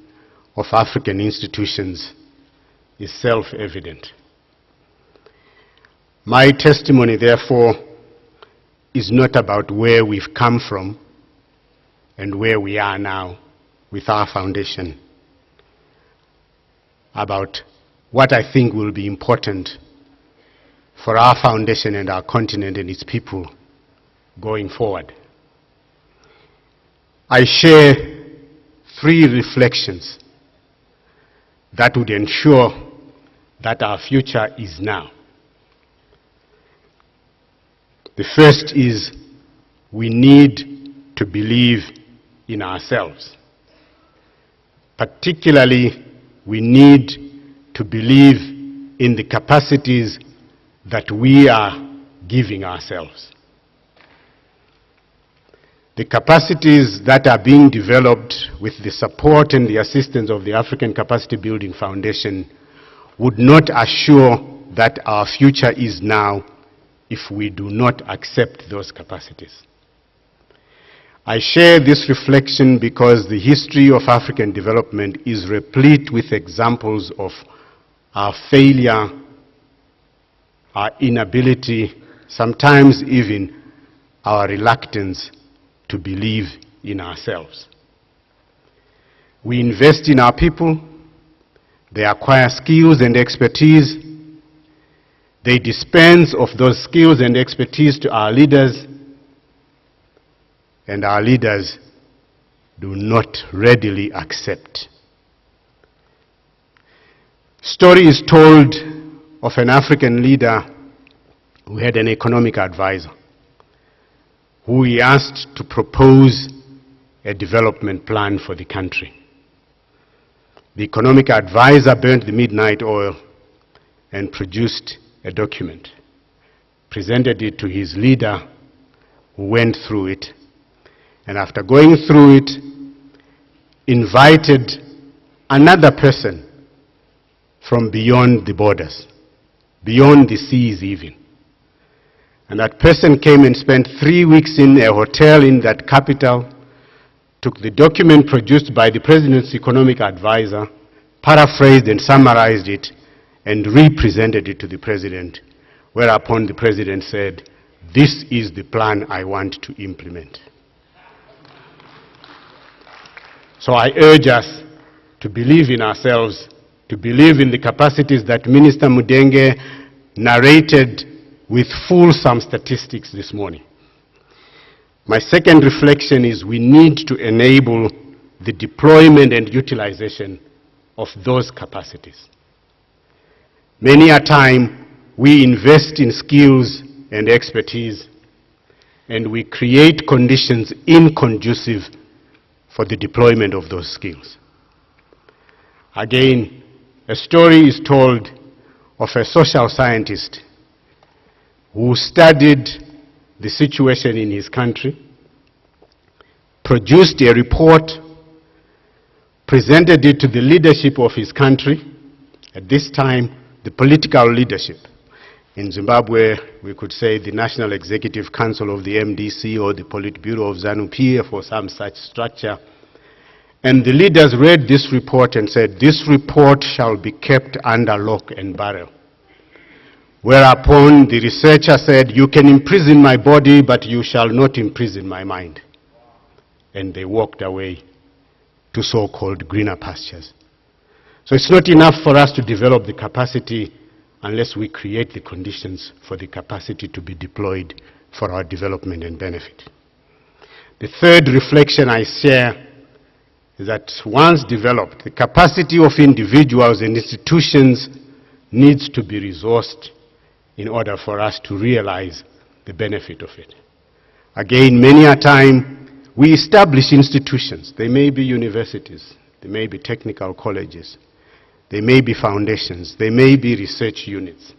of African institutions, is self-evident. My testimony, therefore, is not about where we've come from and where we are now with our foundation, about what I think will be important for our foundation and our continent and its people going forward. I share 3 reflections that would ensure that our future is now. The first is we need to believe in ourselves. Particularly, we need to believe in the capacities that we are giving ourselves. The capacities that are being developed with the support and the assistance of the African Capacity Building Foundation would not assure that our future is now if we do not accept those capacities. I share this reflection because the history of African development is replete with examples of our failure, our inability, sometimes even our reluctance to believe in ourselves. We invest in our people, they acquire skills and expertise, they dispense of those skills and expertise to our leaders, and our leaders do not readily accept. Story is told of an African leader who had an economic advisor who he asked to propose a development plan for the country. The economic advisor burned the midnight oil and produced a document, presented it to his leader, who went through it, and after going through it, invited another person from beyond the borders, beyond the seas even. And that person came and spent 3 weeks in a hotel in that capital, took the document produced by the president's economic advisor, paraphrased and summarized it, and represented it to the president, whereupon the president said, "This is the plan I want to implement." So I urge us to believe in ourselves, to believe in the capacities that Minister Mudenge narrated with fulsome statistics this morning. My second reflection is we need to enable the deployment and utilization of those capacities. Many a time we invest in skills and expertise and we create conditions inconducive for the deployment of those skills. Again, a story is told of a social scientist who studied the situation in his country, produced a report, presented it to the leadership of his country, at this time the political leadership. In Zimbabwe, we could say the National Executive Council of the MDC or the Politburo of ZANU-PF or some such structure. And the leaders read this report and said, "This report shall be kept under lock and barrel." Whereupon the researcher said, "You can imprison my body, but you shall not imprison my mind." and they walked away to so-called greener pastures. So it's not enough for us to develop the capacity unless we create the conditions for the capacity to be deployed for our development and benefit. The third reflection I share is that once developed, the capacity of individuals and institutions needs to be resourced in order for us to realize the benefit of it. Again, many a time, we establish institutions. They may be universities, they may be technical colleges, they may be foundations, they may be research units.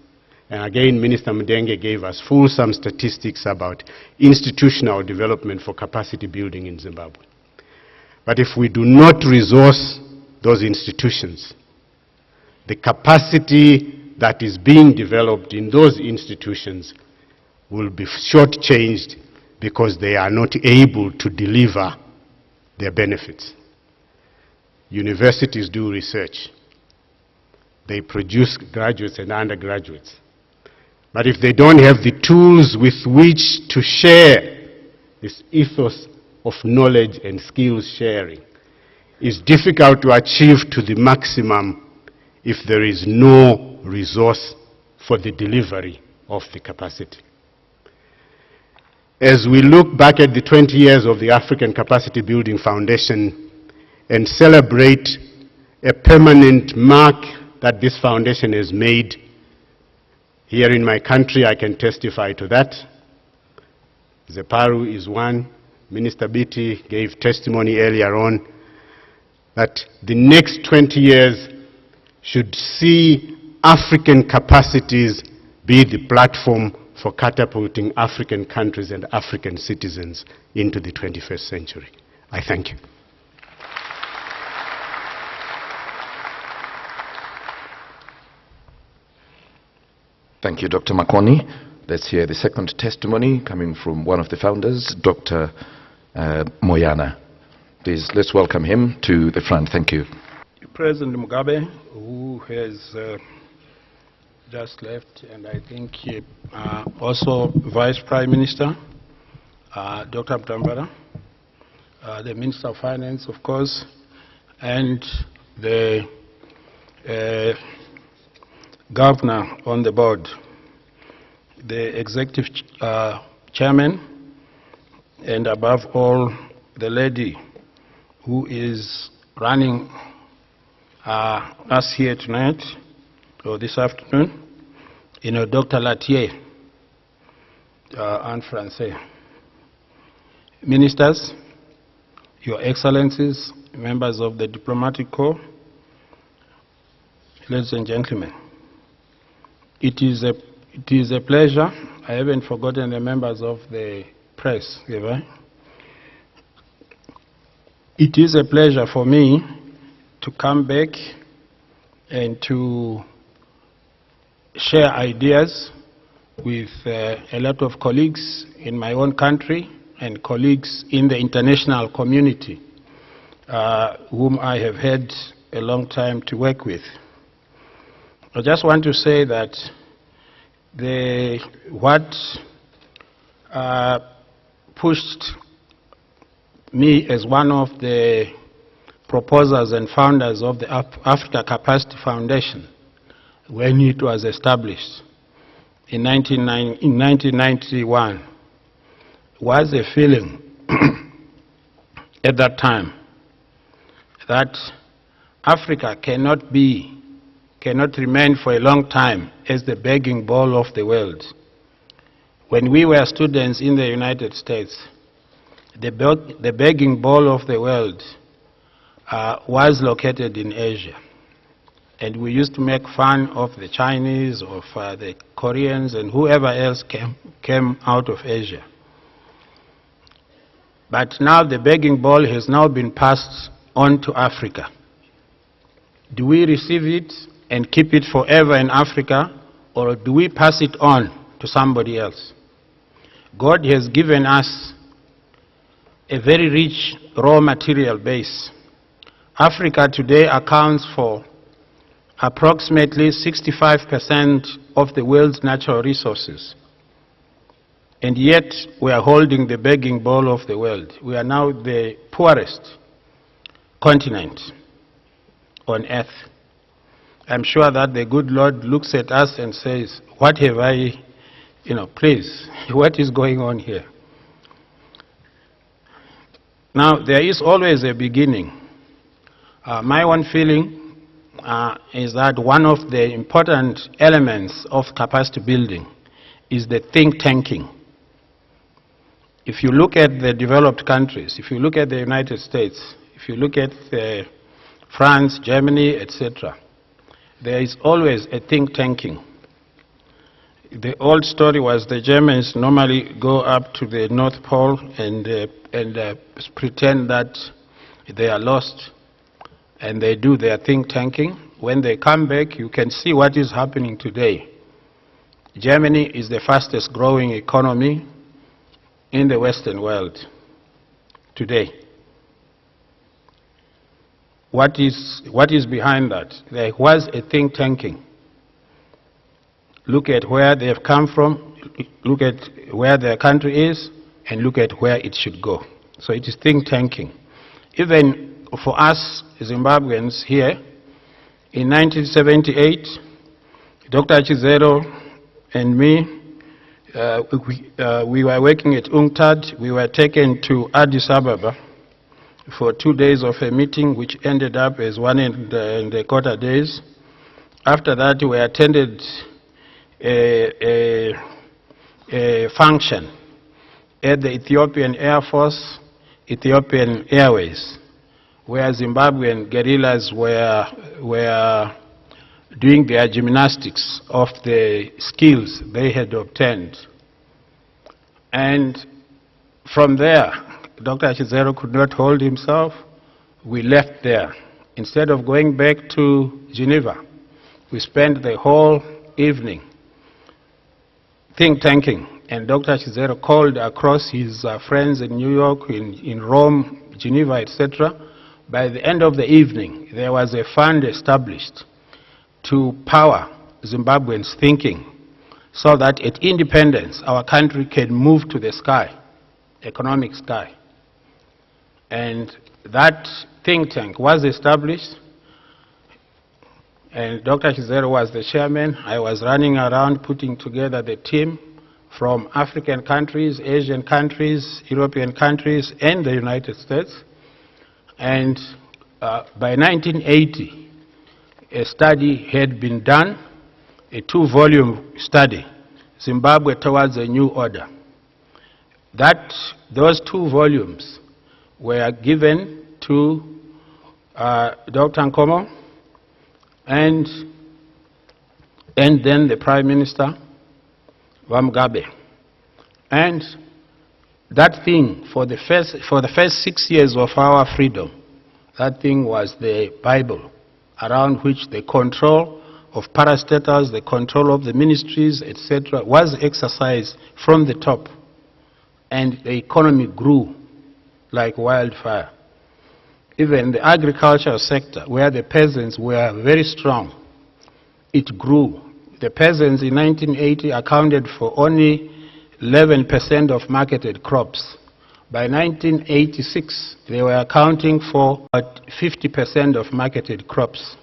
And again, Minister Mdenge gave us fulsome statistics about institutional development for capacity building in Zimbabwe. But if we do not resource those institutions, the capacity that is being developed in those institutions will be shortchanged because they are not able to deliver their benefits. Universities do research. They produce graduates and undergraduates. But if they don't have the tools with which to share this ethos of knowledge and skills sharing, it's difficult to achieve to the maximum if there is no resource for the delivery of the capacity. As we look back at the 20 years of the African Capacity Building Foundation and celebrate a permanent mark that this foundation has made, here in my country I can testify to that. Zeparu is one. Minister Biti gave testimony earlier on that the next 20 years should see African capacities be the platform for catapulting African countries and African citizens into the 21st century. I thank you. Thank you, Dr. Makoni. Let's hear the second testimony coming from one of the founders, Dr. Moyana. Please, let's welcome him to the front. Thank you. President Mugabe, who has just left, and I think also Vice Prime Minister, Dr. Mtambara, the Minister of Finance, of course, and the Governor on the board, the Executive Chairman, and above all, the lady who is running us here tonight, or this afternoon, Dr. Latier, Anne Francais. Ministers, Your Excellencies, members of the Diplomatic Corps, ladies and gentlemen, it is a pleasure. I haven't forgotten the members of the press. It is a pleasure for me to come back and to share ideas with a lot of colleagues in my own country and colleagues in the international community whom I have had a long time to work with. I just want to say that what pushed me as one of the proposers and founders of the Africa Capacity Foundation when it was established in 1991 was a feeling at that time that Africa cannot remain for a long time as the begging bowl of the world. When we were students in the United States, the begging bowl of the world was located in Asia. And we used to make fun of the Chinese, of the Koreans, and whoever else came out of Asia. But now the begging bowl has now been passed on to Africa. Do we receive it and keep it forever in Africa, or do we pass it on to somebody else? God has given us a very rich raw material base. Africa today accounts for approximately 65% of the world's natural resources. And yet we are holding the begging bowl of the world. We are now the poorest continent on earth. I'm sure that the good Lord looks at us and says, what have I, please, what is going on here? Now, there is always a beginning. My one feeling is that one of the important elements of capacity building is the think tanking. If you look at the developed countries, if you look at the United States, if you look at France, Germany, etc., there is always a think tanking. The old story was the Germans normally go up to the North Pole and pretend that they are lost, and they do their think tanking. When they come back, you can see what is happening today. Germany is the fastest growing economy in the Western world today. What is behind that? There was a think tanking. Look at where they have come from, look at where their country is, and look at where it should go. So it is think tanking. Even for us Zimbabweans here, in 1978, Dr. Chizero and me, we were working at UNCTAD. We were taken to Addis Ababa for 2 days of a meeting, which ended up as 1.25 days. After that, we attended a function at the Ethiopian Air Force, Ethiopian Airways, where Zimbabwean guerrillas were doing their gymnastics of the skills they had obtained. And from there, Dr. Chizero could not hold himself. We left there. Instead of going back to Geneva, we spent the whole evening think tanking. And Dr. Chizero called across his friends in New York, in Rome, Geneva, etc. By the end of the evening, there was a fund established to power Zimbabweans' thinking, so that at independence, our country can move to the sky, economic sky. And that think tank was established, and Dr. Chizero was the chairman. I was running around putting together the team from African countries, Asian countries, European countries, and the United States. And by 1980, a study had been done, a 2-volume study, Zimbabwe Towards a New Order. Those 2 volumes were given to Dr. Nkomo and then the Prime Minister, Mugabe. And that thing, for the first 6 years of our freedom, that thing was the Bible, around which the control of parastatals, the control of the ministries, etc., was exercised from the top. And the economy grew like wildfire. Even the agricultural sector, where the peasants were very strong, it grew. The peasants in 1980 accounted for only 11% of marketed crops. By 1986, they were accounting for about 50% of marketed crops,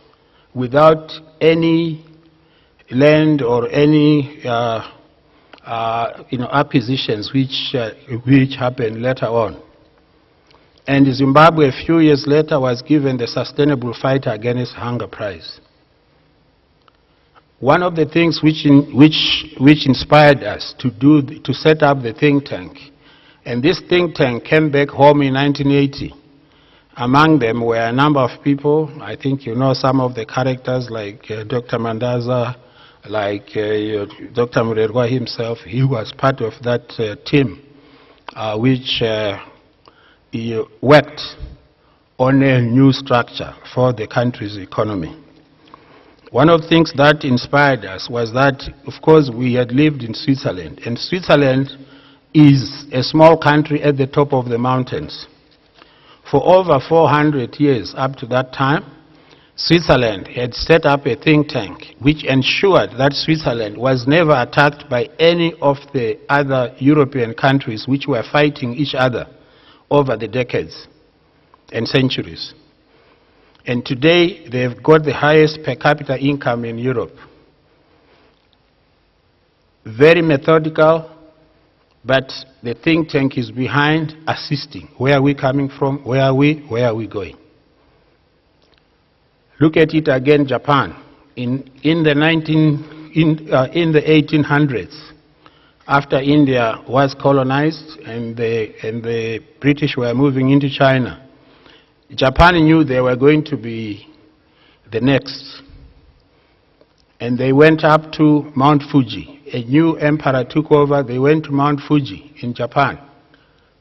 without any land or any acquisitions which happened later on. And Zimbabwe, a few years later, was given the Sustainable Fight Against Hunger Prize. One of the things which inspired us to set up the think tank, and this think tank came back home in 1980. Among them were a number of people. I think you know some of the characters, like Dr. Mandaza, like Dr. Murerwa himself. He was part of that team which he worked on a new structure for the country's economy. One of the things that inspired us was that, of course, we had lived in Switzerland, and Switzerland is a small country at the top of the mountains. For over 400 years up to that time, Switzerland had set up a think tank which ensured that Switzerland was never attacked by any of the other European countries which were fighting each other over the decades and centuries. And today they've got the highest per capita income in Europe. Very methodical, but the think tank is behind assisting. Where are we coming from? Where are we going? Look at it again, Japan. In the 1800s, after India was colonized and the British were moving into China, Japan knew they were going to be the next. And they went up to Mount Fuji. A new emperor took over. They went to Mount Fuji in Japan.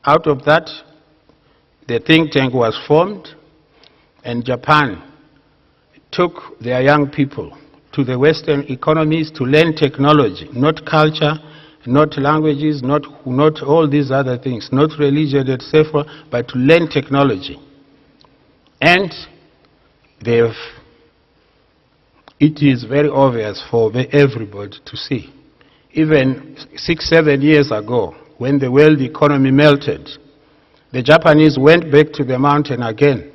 Out of that, the think tank was formed, and Japan took their young people to the Western economies to learn technology, not culture, not languages, not all these other things, not religion, etc., but to learn technology. And it is very obvious for everybody to see. Even 6-7 years ago, when the world economy melted, the Japanese went back to the mountain again.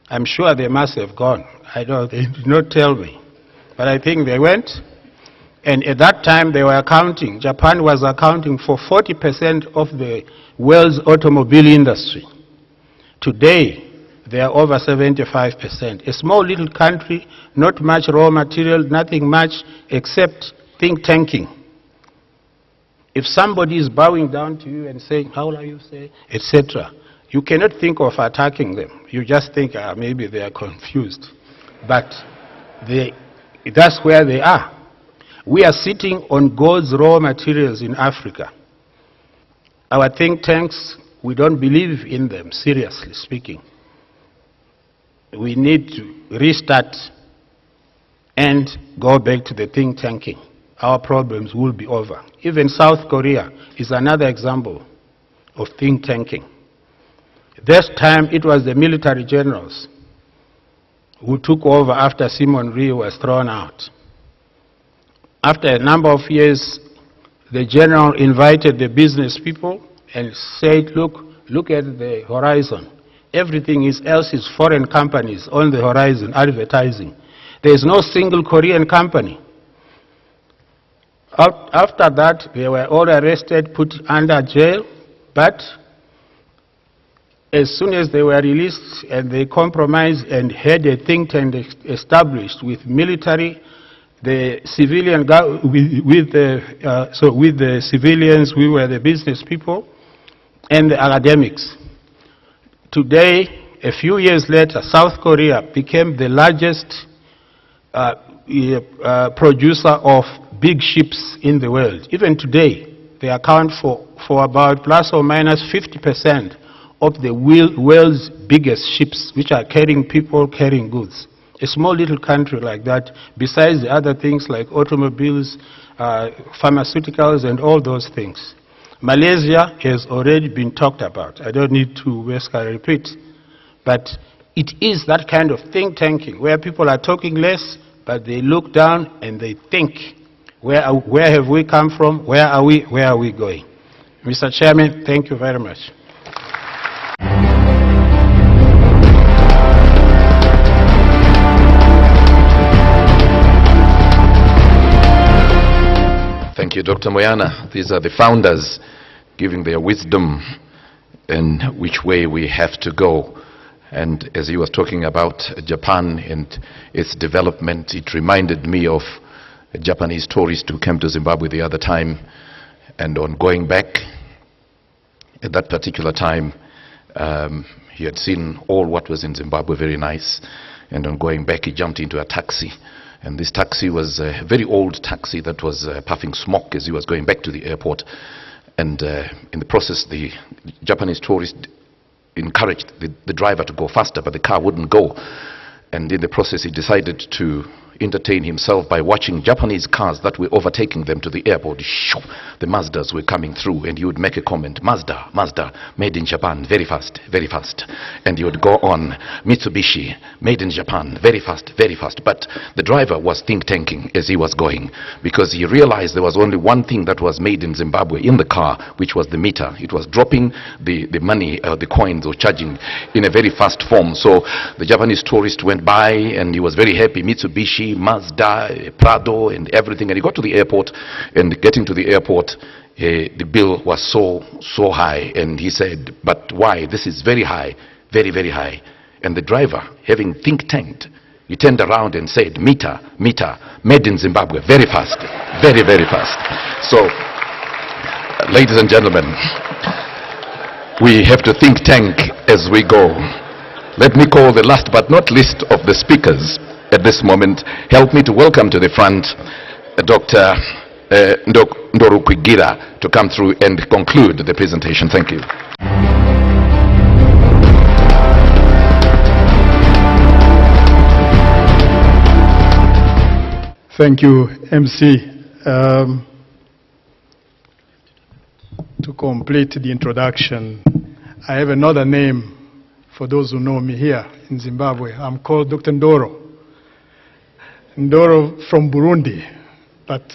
I'm sure they must have gone. They did not tell me. But I think they went. And at that time, they were accounting. Japan was accounting for 40% of the world's automobile industry. Today, they are over 75%. A small little country, not much raw material, nothing much except think tanking. If somebody is bowing down to you and saying, how are you, say, etc., you cannot think of attacking them. You just think, maybe they are confused. But that's where they are. We are sitting on God's raw materials in Africa. Our think tanks, we don't believe in them, seriously speaking. We need to restart and go back to the think tanking. Our problems will be over. Even South Korea is another example of think tanking. This time it was the military generals who took over after Simon Rhee was thrown out. After a number of years, the general invited the business people and said, look at the horizon. Everything else is foreign companies on the horizon advertising. There is no single Korean company. After that, they were all arrested, put under jail, but as soon as they were released and they compromised and had a think tank established with military, the civilian, with the civilians, we were the business people, and the academics. Today, a few years later, South Korea became the largest producer of big ships in the world. Even today, they account for about plus or minus 50% of the world's biggest ships, which are carrying people, carrying goods. A small little country like that, besides the other things like automobiles, pharmaceuticals, and all those things. Malaysia has already been talked about. I don't need to repeat. But it is that kind of think tanking where people are talking less, but they look down and they think, where have we come from? Where are we going? Mr. Chairman, thank you very much. Thank you, Dr. Moyana. These are the founders giving their wisdom in which way we have to go. And as he was talking about Japan and its development, it reminded me of a Japanese tourist who came to Zimbabwe the other time, and on going back, at that particular time, he had seen all what was in Zimbabwe, very nice, and on going back he jumped into a taxi. And this taxi was a very old taxi that was puffing smoke as he was going back to the airport. And in the process, the Japanese tourist encouraged the driver to go faster, but the car wouldn't go. And in the process, he decided to entertain himself by watching Japanese cars that were overtaking them to the airport. Shoo, the Mazdas were coming through, and he would make a comment, Mazda, Mazda, made in Japan, very fast, very fast. And he would go on, Mitsubishi, made in Japan, very fast, very fast. But the driver was think-tanking as he was going, because he realized there was only one thing that was made in Zimbabwe in the car, which was the meter. It was dropping the money, the coins, or charging in a very fast form. So the Japanese tourist went by, and he was very happy, Mitsubishi, Mazda, Prado, and everything. And he got to the airport, and getting to the airport, the bill was so high. And he said, but why? This is very high, very, very high. And the driver, having think-tanked, he turned around and said, meter, made in Zimbabwe, very fast, very, very fast. So, ladies and gentlemen, we have to think tank as we go. Let me call the last but not least of the speakers at this moment. Help me to welcome to the front Dr. Ndorukwigira to come through and conclude the presentation. Thank you. Thank you, MC. To complete the introduction, I have another name for those who know me here in Zimbabwe. I'm called Dr. Ndoro. Ndoro from Burundi. But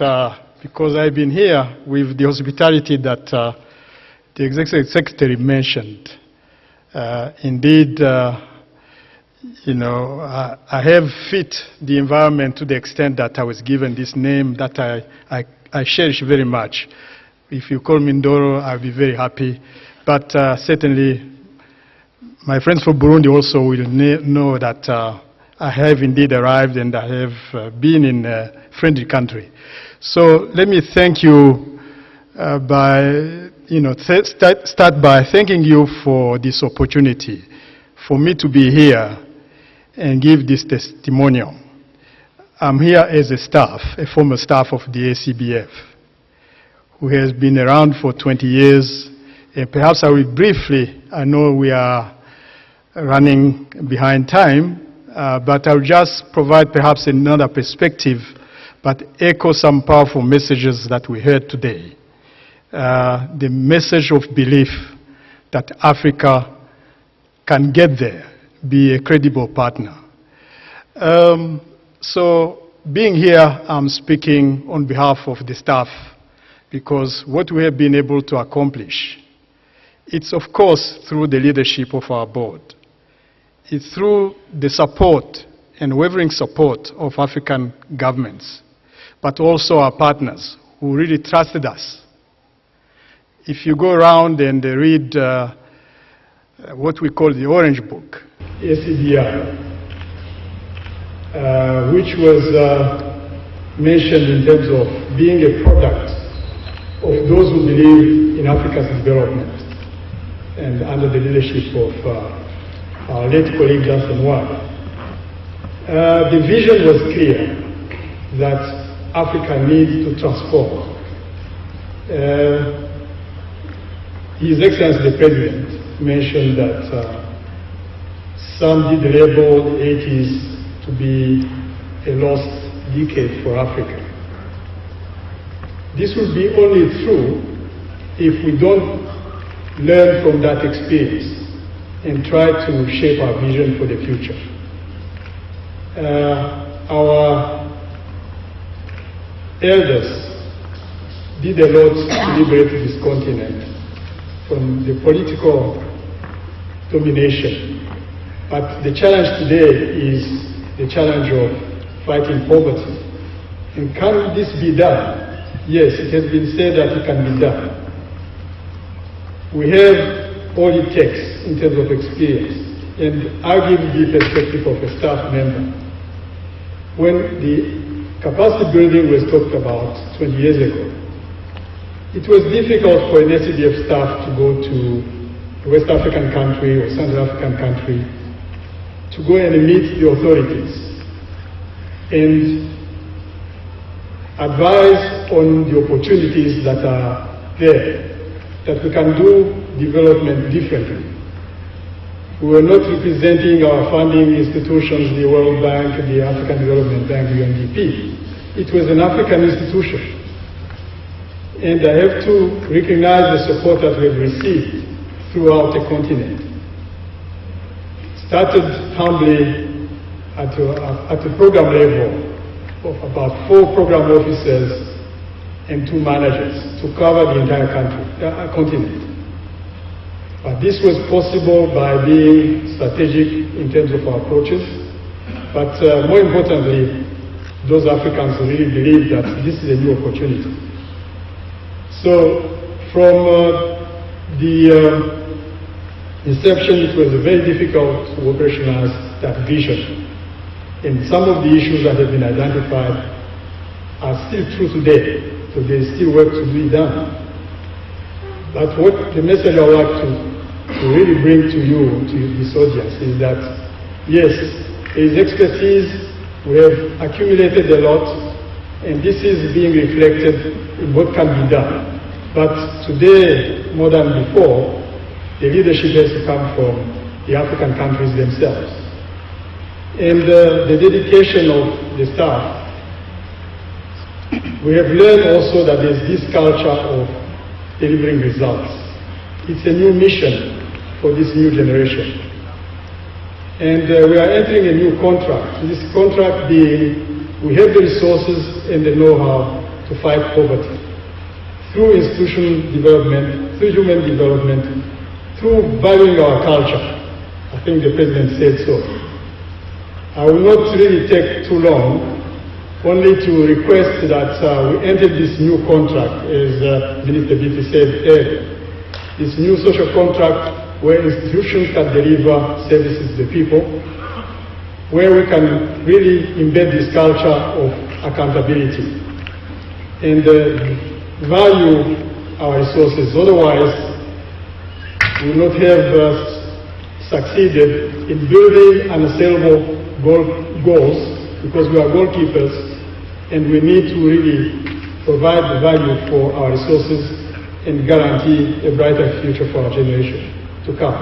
because I've been here with the hospitality that the Executive Secretary mentioned, indeed, you know, I have fit the environment to the extent that I was given this name that I cherish very much. If you call me Ndoro, I'll be very happy. But certainly, my friends from Burundi also will know that I have indeed arrived and I have been in a friendly country. So let me thank you by, you know, start by thanking you for this opportunity for me to be here and give this testimonial. I'm here as a staff, a former staff of the ACBF, who has been around for 20 years. And perhaps I will briefly, I know we are running behind time, but I'll just provide perhaps another perspective, but echo some powerful messages that we heard today. The message of belief that Africa can get there, be a credible partner. So being here, I'm speaking on behalf of the staff, because what we have been able to accomplish, it's of course through the leadership of our board. It's through the support and unwavering support of African governments, but also our partners who really trusted us. If you go around and read what we call the Orange Book, ACBF, which was mentioned in terms of being a product of those who believe in Africa's development, and under the leadership of our late colleague Johnson Ward. The vision was clear that Africa needs to transform. His Excellency the President mentioned that some did label the 80s to be a lost decade for Africa. This will be only true if we don't learn from that experience and try to shape our vision for the future. Our elders did a lot to liberate this continent from the political domination. But the challenge today is the challenge of fighting poverty. And can this be done? Yes, it has been said that it can be done. We have all it takes in terms of experience. And I'll give the perspective of a staff member. When the capacity building was talked about 20 years ago, it was difficult for an ACBF staff to go to a West African country or Central African country to go and meet the authorities and advise on the opportunities that are there, that we can do development differently. We were not representing our funding institutions, the World Bank, the African Development Bank, UNDP. It was an African institution. And I have to recognize the support that we have received throughout the continent. Started humbly at the program level of about 4 program officers and 2 managers to cover the entire continent. But this was possible by being strategic in terms of our approaches. But more importantly, those Africans really believe that this is a new opportunity. So from the inception, it was very difficult to operationalize that vision. And some of the issues that have been identified are still true today. So there is still work to be done. But what the message I would like to really bring to you, to this audience, is that yes, there is expertise, we have accumulated a lot, and this is being reflected in what can be done. But today, more than before, the leadership has to come from the African countries themselves. And the dedication of the staff, we have learned also that there's this culture of delivering results. It's a new mission for this new generation. And we are entering a new contract. This contract being, we have the resources and the know-how to fight poverty through institutional development, through human development, through valuing our culture. I think the President said so. I will not really take too long, only to request that we enter this new contract, as Minister Biti said earlier. This new social contract where institutions can deliver services to the people, where we can really embed this culture of accountability and value our resources. Otherwise, we will not have succeeded in building unassailable goals, because we are goalkeepers and we need to really provide the value for our resources and guarantee a brighter future for our generation to come.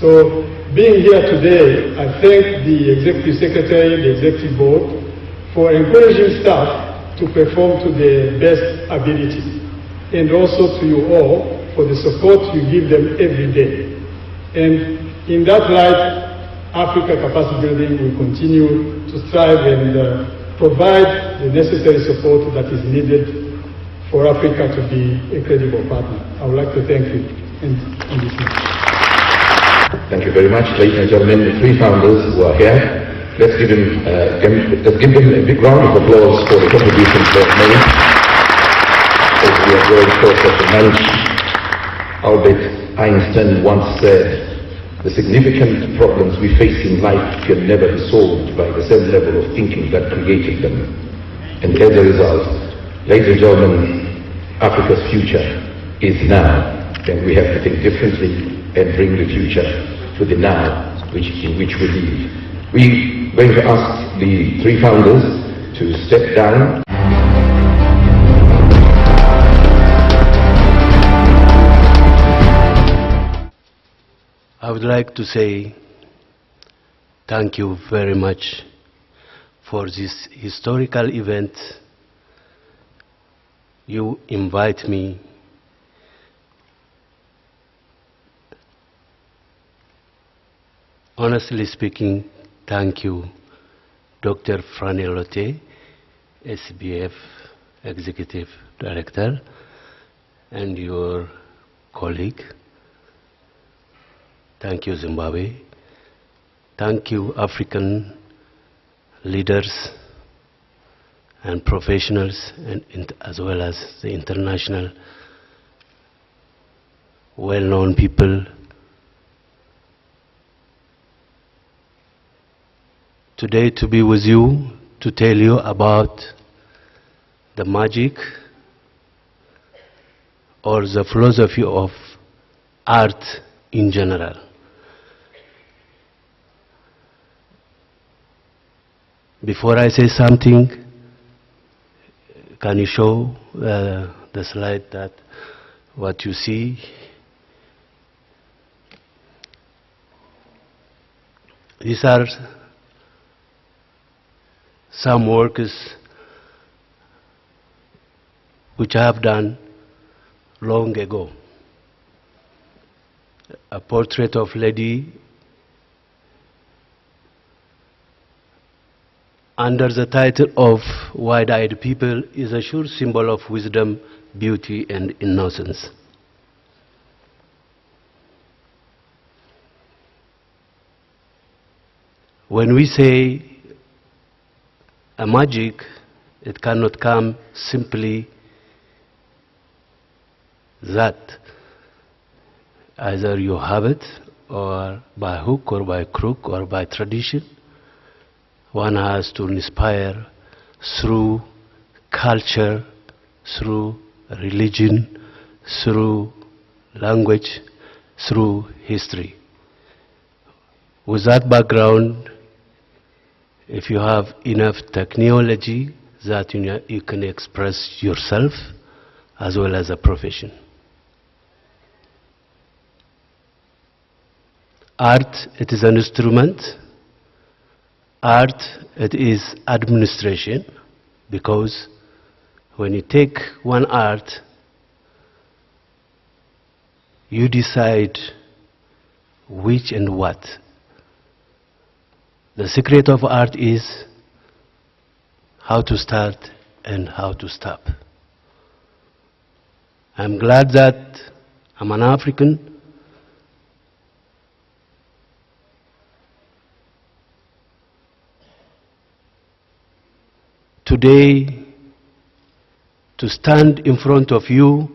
So being here today, I thank the Executive Secretary, the Executive Board, for encouraging staff to perform to their best ability, and also to you all for the support you give them every day. And in that light, Africa capacity building will continue to strive and provide the necessary support that is needed for Africa to be a credible partner. I would like to thank you in this meeting. Thank you very much, ladies and gentlemen. The 3 founders who are here, let's give them a big round of applause for the contributions they have made. As we are going close to the night, Albert Einstein once said, "The significant problems we face in life can never be solved by the same level of thinking that created them." And as a result, ladies and gentlemen, Africa's future is now, and we have to think differently and bring the future to the now in which we live. We're going to ask the 3 founders to step down. I would like to say thank you very much for this historical event. You invite me. Honestly speaking, thank you, Dr. Franelote, ACBF Executive Director, and your colleague. Thank you, Zimbabwe. Thank you, African leaders and professionals, and as well as the international well-known people. Today to be with you, to tell you about the magic or the philosophy of art in general. Before I say something, can you show the slide that what you see? These are some works which I have done long ago. A portrait of lady under the title of Wide-Eyed People is a sure symbol of wisdom, beauty, and innocence. When we say a magic, it cannot come simply that. Either you have it, or by hook or by crook or by tradition. One has to inspire through culture, through religion, through language, through history. With that background, if you have enough technology that you can express yourself as well as a profession. Art, it is an instrument. Art, it is administration, because when you take one art, you decide which and what. The secret of art is how to start and how to stop. I'm glad that I'm an African. Today, to stand in front of you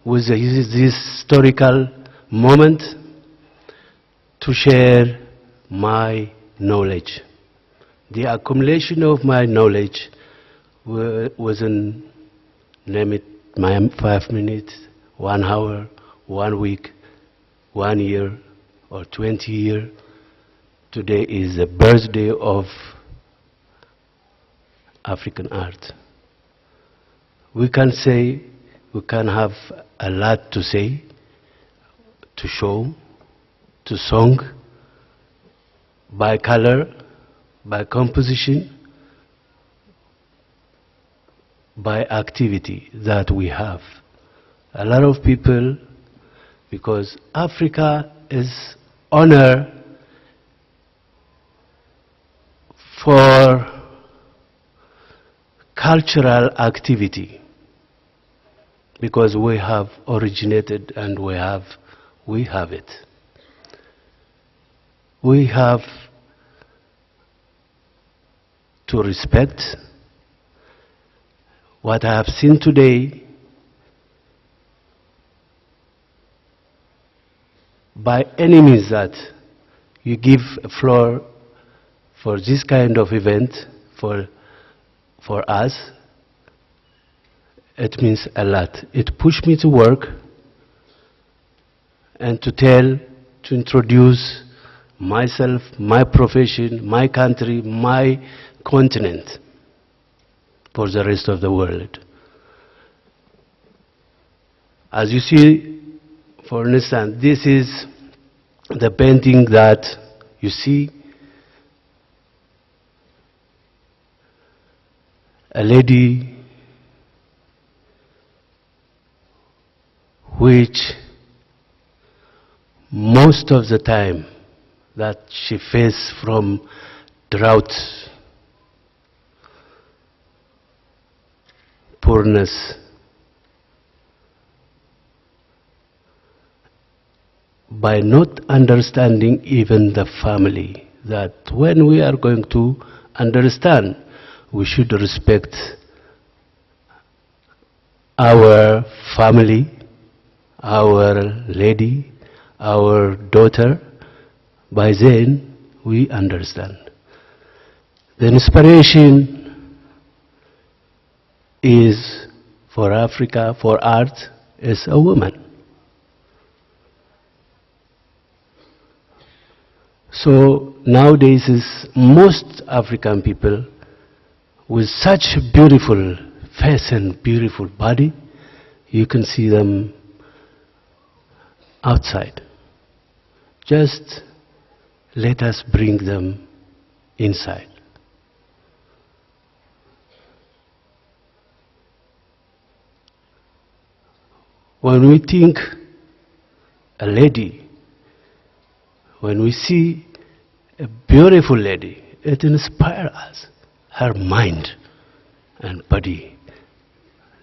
with this historical moment, to share my knowledge. The accumulation of my knowledge wasn't, name it, 5 minutes, 1 hour, 1 week, 1 year, or 20 years. Today is the birthday of African art. We can say, we can have a lot to say, to show, to song, by color, by composition, by activity that we have. A lot of people, because Africa is honored for cultural activity, because we have originated and we have it. We have to respect what I have seen today. By any means that you give a floor for this kind of event for us, it means a lot. It pushed me to work and to introduce myself, my profession, my country, my continent for the rest of the world. As you see, for instance, this is the painting that you see. A lady which most of the time that she faces from drought, poorness, by not understanding even the family, that when we are going to understand, we should respect our family, our lady, our daughter. By then, we understand. The inspiration is for Africa, for art, is a woman. So nowadays, most African people with such beautiful face and beautiful body, you can see them outside. Just let us bring them inside. When we think a lady, when we see a beautiful lady, it inspires us, her mind and body.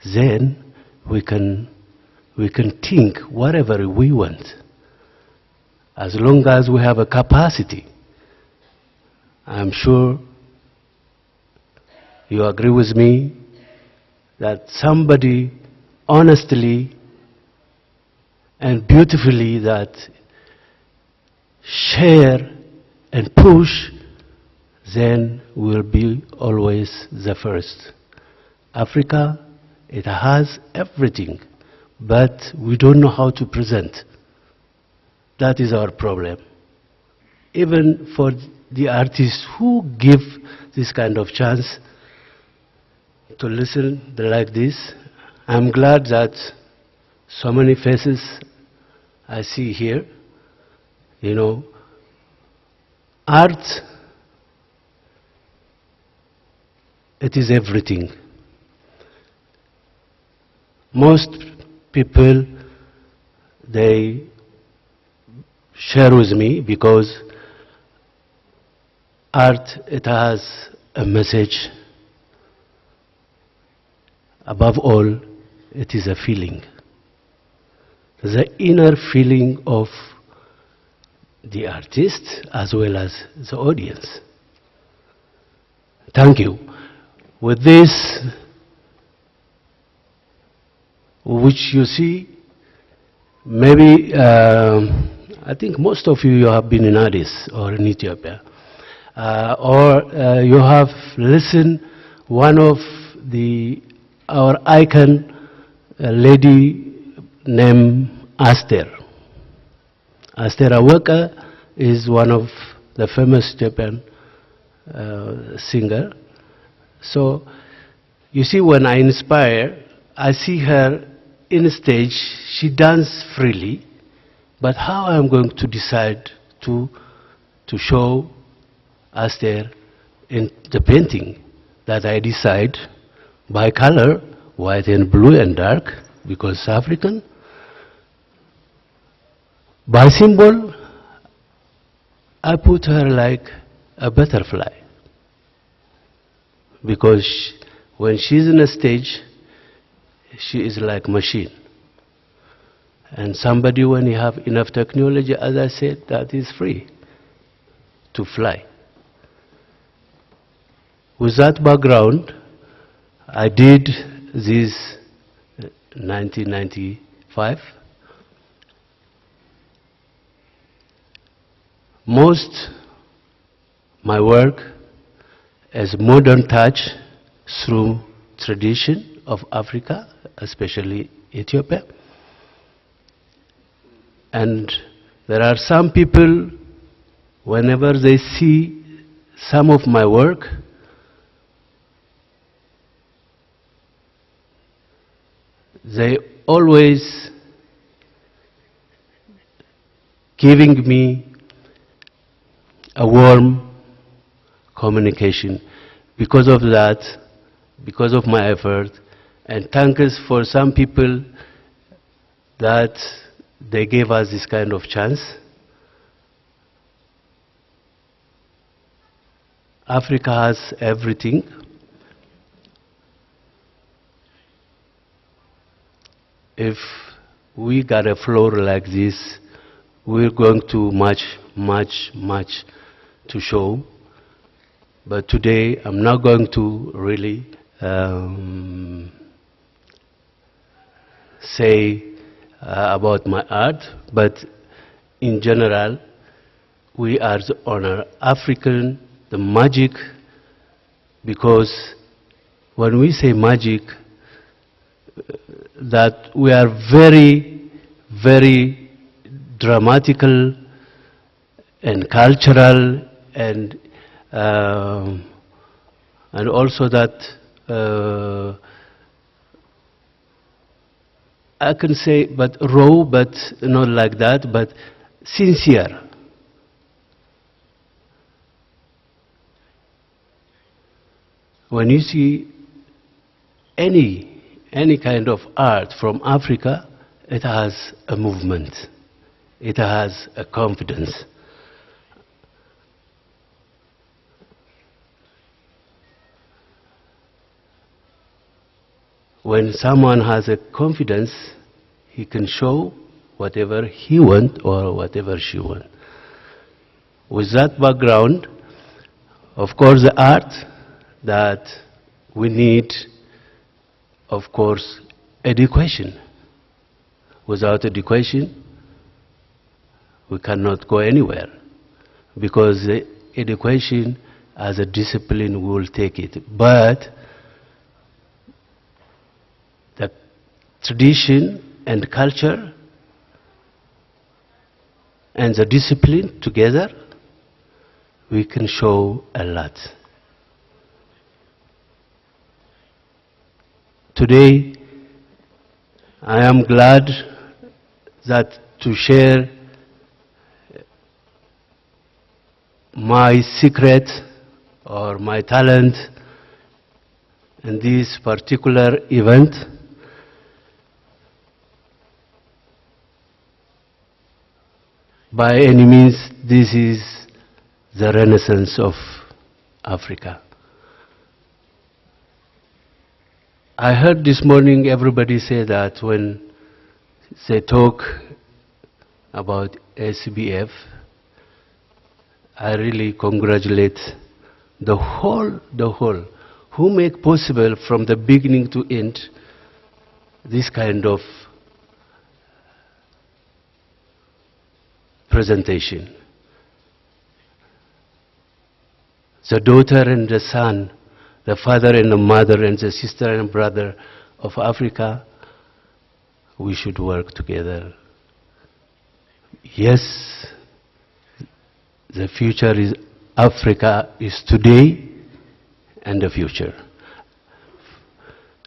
Then we can think whatever we want, as long as we have a capacity. I'm sure you agree with me that somebody honestly and beautifully that share and push, then will be always the first. Africa, it has everything, but we don't know how to present. That is our problem. Even for the artists who give this kind of chance to listen like this, I'm glad that so many faces I see here. You know, art, it is everything. Most people, they share with me because art, it has a message. Above all, it is a feeling. The inner feeling of the artist as well as the audience. Thank you. With this, which you see, maybe, I think most of you have been in Addis or in Ethiopia, or you have listened one of our icon lady named Aster. Aster Awaka is one of the famous Ethiopian singer. So, you see, when I inspire, I see her in stage, she dances freely, but how I'm going to decide to show Aster in the painting that I decide by color, white and blue and dark, because African. By symbol, I put her like a butterfly, because when she's in a stage, she is like machine. And somebody, when you have enough technology, as I said, that is free to fly. With that background, I did this 1995. Most my work is modern touch through tradition of Africa, especially Ethiopia. And there are some people, whenever they see some of my work, they always giving me a warm communication. Because of that, because of my effort, and thanks for some people that they gave us this kind of chance. Africa has everything. If we got a floor like this, we're going to much to show. But today, I'm not going to really say about my art, but in general, we are the honor African, the magic, because when we say magic, that we are very, very dramatical and cultural, and also that I can say, but raw, but not like that, but sincere. when you see any kind of art from Africa, it has a movement. It has a confidence. When someone has a confidence, he can show whatever he wants or whatever she wants. With that background, of course, the art that we need, of course, education. Without education, we cannot go anywhere, because the education as a discipline will take it. But the tradition and culture and the discipline together, we can show a lot. Today, I am glad that to share my secret or my talent in this particular event. By any means, this is the renaissance of Africa. I heard this morning everybody say that when they talk about ACBF, I really congratulate the whole, who make possible from the beginning to end this kind of presentation. The daughter and the son, the father and the mother and the sister and brother of Africa, we should work together. Yes, the future is Africa is today and the future.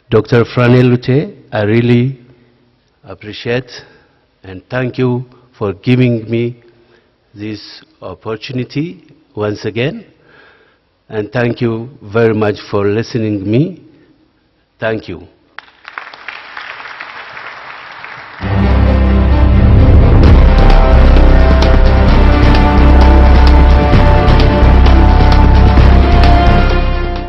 Dr. Franel Lute, I really appreciate and thank you for giving me this opportunity once again. And thank you very much for listening to me. Thank you.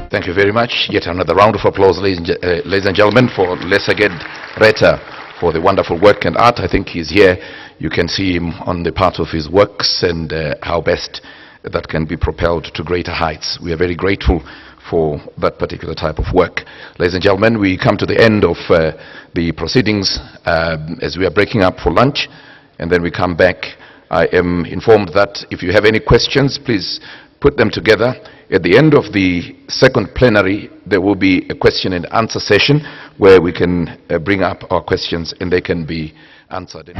Thank you very much. Yet another round of applause, ladies and gentlemen, for Lesaged Reta for the wonderful work and art. I think he's here. You can see him on the part of his works and how best that can be propelled to greater heights. We are very grateful for that particular type of work. Ladies and gentlemen, we come to the end of the proceedings as we are breaking up for lunch, and then we come back. I am informed that if you have any questions, please put them together. At the end of the second plenary, there will be a question and answer session where we can bring up our questions and they can be answered.